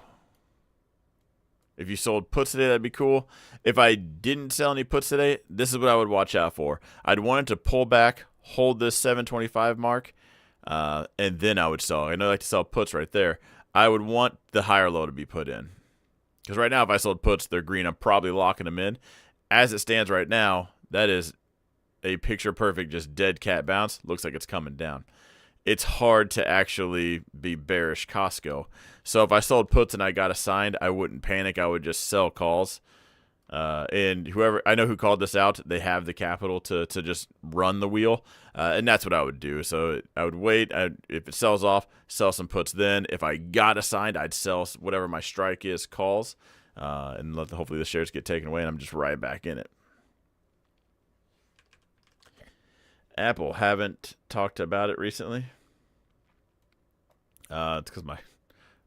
If you sold puts today, that'd be cool. If I didn't sell any puts today, this is what I would watch out for. I'd want it to pull back, hold this 725 mark, and then I would sell. I know I like to sell puts right there. I would want the higher low to be put in. Because right now, if I sold puts, they're green. I'm probably locking them in. As it stands right now, that is a picture-perfect, just dead cat bounce. Looks like it's coming down. It's hard to actually be bearish Costco. So if I sold puts and I got assigned, I wouldn't panic. I would just sell calls. And whoever, I know who called this out, they have the capital to just run the wheel. And that's what I would do. So I would wait. If it sells off, sell some puts then. If I got assigned, I'd sell whatever my strike is, calls. And hopefully the shares get taken away and I'm just right back in it. Apple, haven't talked about it recently. It's because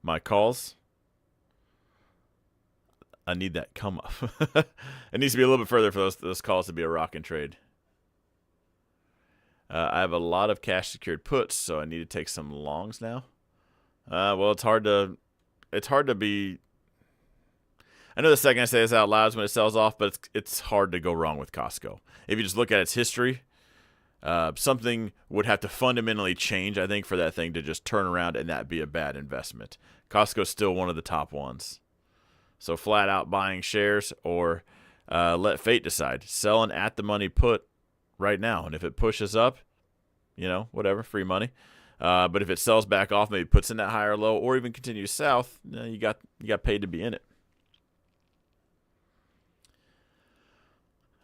my calls. I need that come up. It needs to be a little bit further for those calls to be a rockin' trade. I have a lot of cash secured puts, so I need to take some longs now. Well, it's hard to be. I know the second I say this out loud is when it sells off, but it's hard to go wrong with Costco. If you just look at its history. Something would have to fundamentally change, I think, for that thing to just turn around and that be a bad investment. Costco's still one of the top ones. So flat out buying shares or let fate decide. Selling at the money put right now. And if it pushes up, whatever, free money. But if it sells back off, maybe puts in that higher low or even continues south, you got paid to be in it.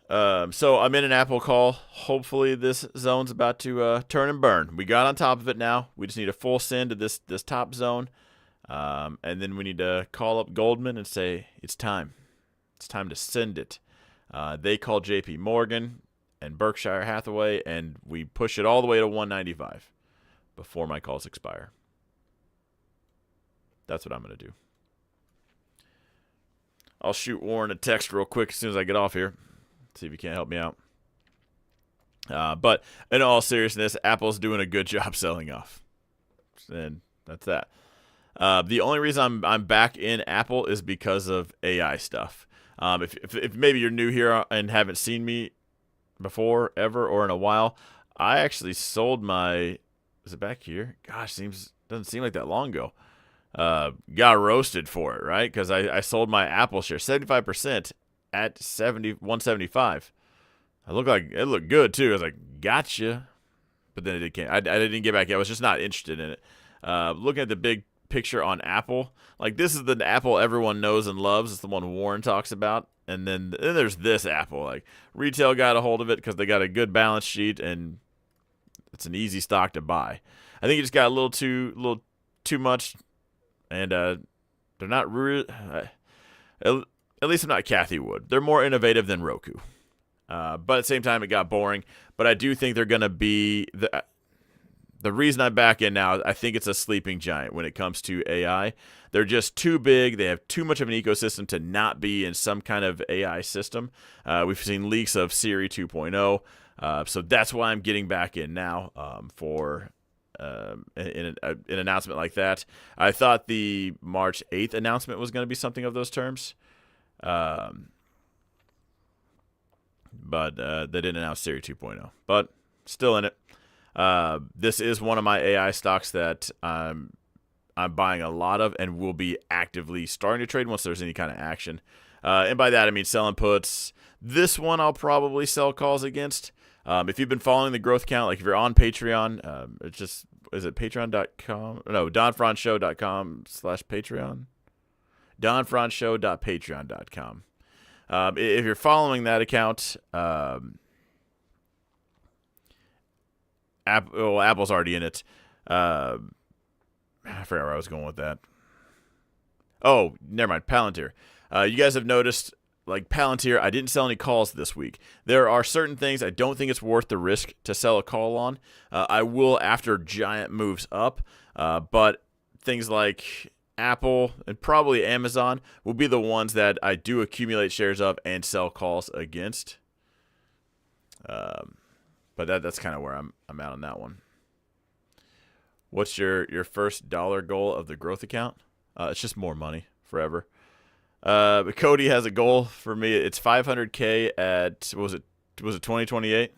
So I'm in an Apple call. Hopefully this zone's about to turn and burn. We got on top of it now. We just need a full send to this top zone. And then we need to call up Goldman and say, it's time. It's time to send it. They call JP Morgan and Berkshire Hathaway, and we push it all the way to 195 before my calls expire. That's what I'm going to do. I'll shoot Warren a text real quick as soon as I get off here. See if he can't help me out. But in all seriousness, Apple's doing a good job selling off. And that's that. The only reason I'm back in Apple is because of AI stuff. If maybe you're new here and haven't seen me before, ever, or in a while, I actually sold my... Is it back here? Gosh, doesn't seem like that long ago. Got roasted for it, right? Because I sold my Apple share 75% at 175. It looked good too. I was like, gotcha. But then it came. I didn't get back yet. I was just not interested in it. Looking at the big picture on Apple, like this is the Apple everyone knows and loves. It's the one Warren talks about. And then there's this Apple. Like retail got a hold of it because they got a good balance sheet and it's an easy stock to buy. I think it just got a little too much, and they're not real. At least I'm not Kathy Wood. They're more innovative than Roku. But at the same time, it got boring. But I do think they're going to be the reason I'm back in now. I think it's a sleeping giant when it comes to AI. They're just too big. They have too much of an ecosystem to not be in some kind of AI system. We've seen leaks of Siri 2.0. So that's why I'm getting back in now for an announcement like that. I thought the March 8th announcement was going to be something of those terms. But they didn't announce Siri 2.0. But still in it. This is one of my AI stocks that I'm buying a lot of and will be actively starting to trade once there's any kind of action. And by that I mean selling puts. This one I'll probably sell calls against. If you've been following the growth count, like if you're on Patreon, is it patreon.com? No, donfranshow.com/Patreon. donfranshow.patreon.com. If you're following that account, Apple's already in it. I forgot where I was going with that. Oh, never mind. Palantir. You guys have noticed, like Palantir, I didn't sell any calls this week. There are certain things I don't think it's worth the risk to sell a call on. I will after giant moves up, but things like Apple and probably Amazon will be the ones that I do accumulate shares of and sell calls against. But that's kind of where I'm at on that one. What's your first dollar goal of the growth account? It's just more money forever. But Cody has a goal for me. It's 500K at, was it 2028?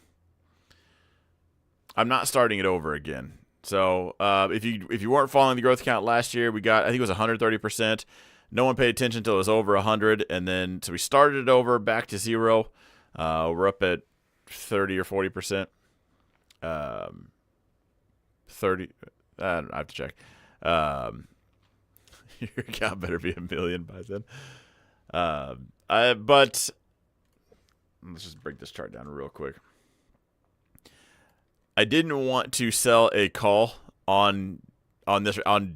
I'm not starting it over again. So if you weren't following the growth account last year, I think it was 130%. No one paid attention until it was over 100, and then so we started it over back to zero. We're up at 30 or 40%. 30. I have to check. Your account better be $1 million by then. But let's just break this chart down real quick. I didn't want to sell a call on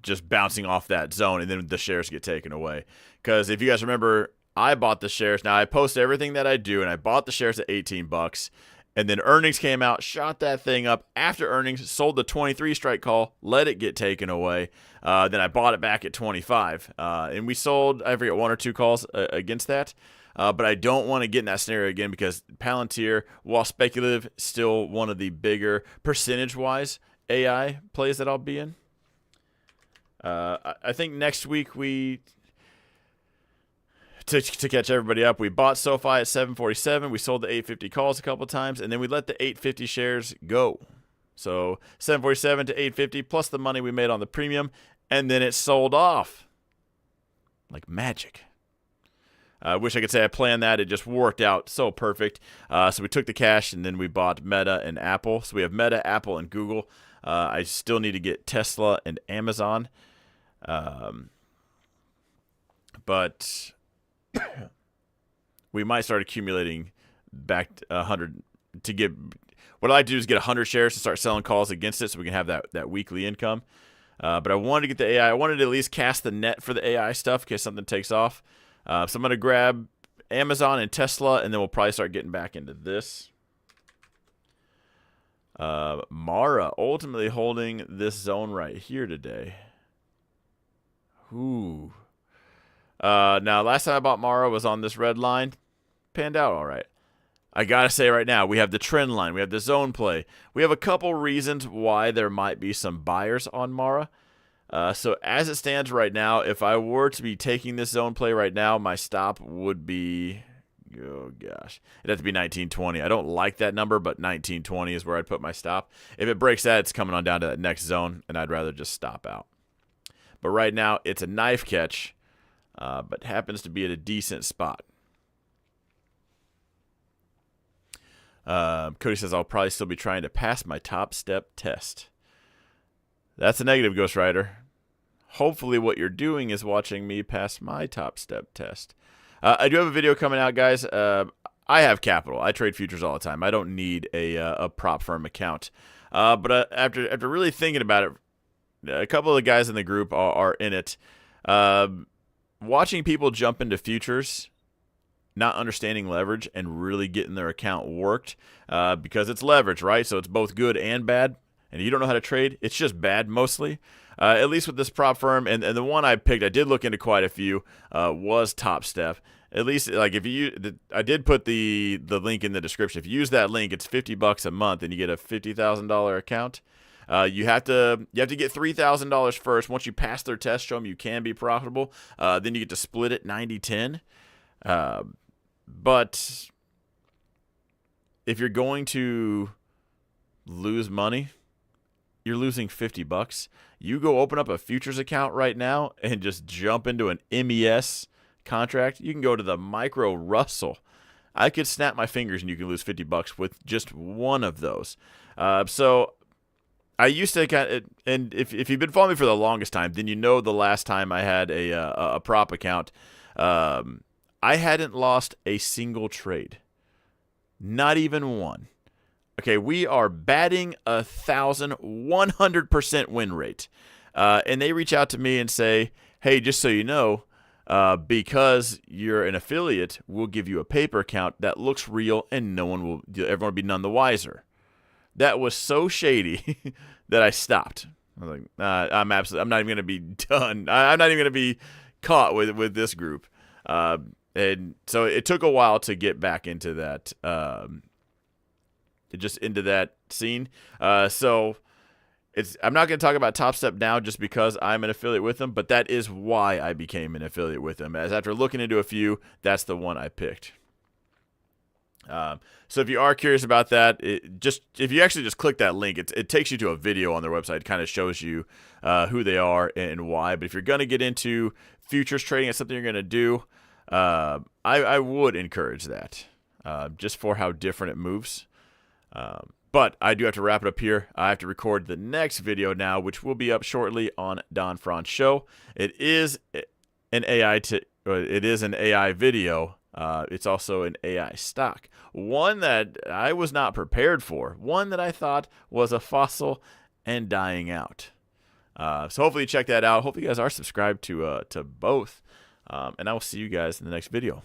just bouncing off that zone and then the shares get taken away. Because if you guys remember, I bought the shares. Now I post everything that I do, and I bought the shares at $18. And then earnings came out, shot that thing up. After earnings, sold the 23 strike call, let it get taken away. Then I bought it back at 25. And we sold, I forget, 1 or 2 calls against that. But I don't want to get in that scenario again because Palantir, while speculative, still one of the bigger percentage-wise AI plays that I'll be in. I think next week to catch everybody up, we bought SoFi at 747. We sold the 850 calls a couple times, and then we let the 850 shares go. So 747 to 850 plus the money we made on the premium, and then it sold off like magic. I wish I could say I planned that. It just worked out so perfect. So we took the cash, and then we bought Meta and Apple. So we have Meta, Apple, and Google. I still need to get Tesla and Amazon. But we might start accumulating back 100 to get. What I like to do is get 100 shares to start selling calls against it so we can have that weekly income. But I wanted to get the AI. I wanted to at least cast the net for the AI stuff in case something takes off. So I'm going to grab Amazon and Tesla, and then we'll probably start getting back into this. Mara ultimately holding this zone right here today. Ooh. Now, last time I bought Mara was on this red line. Panned out all right. I got to say right now, we have the trend line. We have the zone play. We have a couple reasons why there might be some buyers on Mara. So as it stands right now, if I were to be taking this zone play right now, my stop would be, oh gosh, it'd have to be 1920. I don't like that number, but 1920 is where I'd put my stop. If it breaks that, it's coming on down to that next zone, and I'd rather just stop out. But right now, it's a knife catch, but happens to be at a decent spot. Cody says, I'll probably still be trying to pass my top step test. That's a negative, Ghost Rider. Hopefully what you're doing is watching me pass my top step test. I do have a video coming out, guys. I have capital. I trade futures all the time. I don't need a prop firm account. But after really thinking about it, a couple of the guys in the group are in it. Watching people jump into futures, not understanding leverage, and really getting their account worked because it's leverage, right? So it's both good and bad. And you don't know how to trade, it's just bad mostly. At least with this prop firm, and the one I picked, I did look into quite a few, was Top Step. At least, like if you, I did put the link in the description. If you use that link, it's $50 a month, and you get a $50,000 account. You have to get $3,000 first. Once you pass their test, show them you can be profitable. Then you get to split it 90-10. But if you're going to lose money, you're losing $50. You go open up a futures account right now and just jump into an MES contract. You can go to the micro Russell. I could snap my fingers and you can lose $50 with just one of those. So I used to and if you've been following me for the longest time, then you know the last time I had a prop account, I hadn't lost a single trade, not even one. Okay, we are batting 1,100% win rate. And they reach out to me and say, hey, just so you know, because you're an affiliate, we'll give you a paper account that looks real and everyone will be none the wiser. That was so shady that I stopped. I was like, I'm not even going to be done. I'm not even going to be caught with this group. And so it took a while to get back into that, into that scene. So I'm not going to talk about Top Step now just because I'm an affiliate with them, but that is why I became an affiliate with them. As after looking into a few, that's the one I picked. So if you are curious about that, if you actually just click that link, it takes you to a video on their website. It kind of shows you who they are and why. But if you're going to get into futures trading, it's something you're going to do, I would encourage that just for how different it moves. But I do have to wrap it up here. I have to record the next video now, which will be up shortly on Don Fran's show. It is an AI video. It's also an AI stock, one that I was not prepared for, one that I thought was a fossil and dying out. So hopefully you check that out. Hopefully you guys are subscribed to both. And I will see you guys in the next video.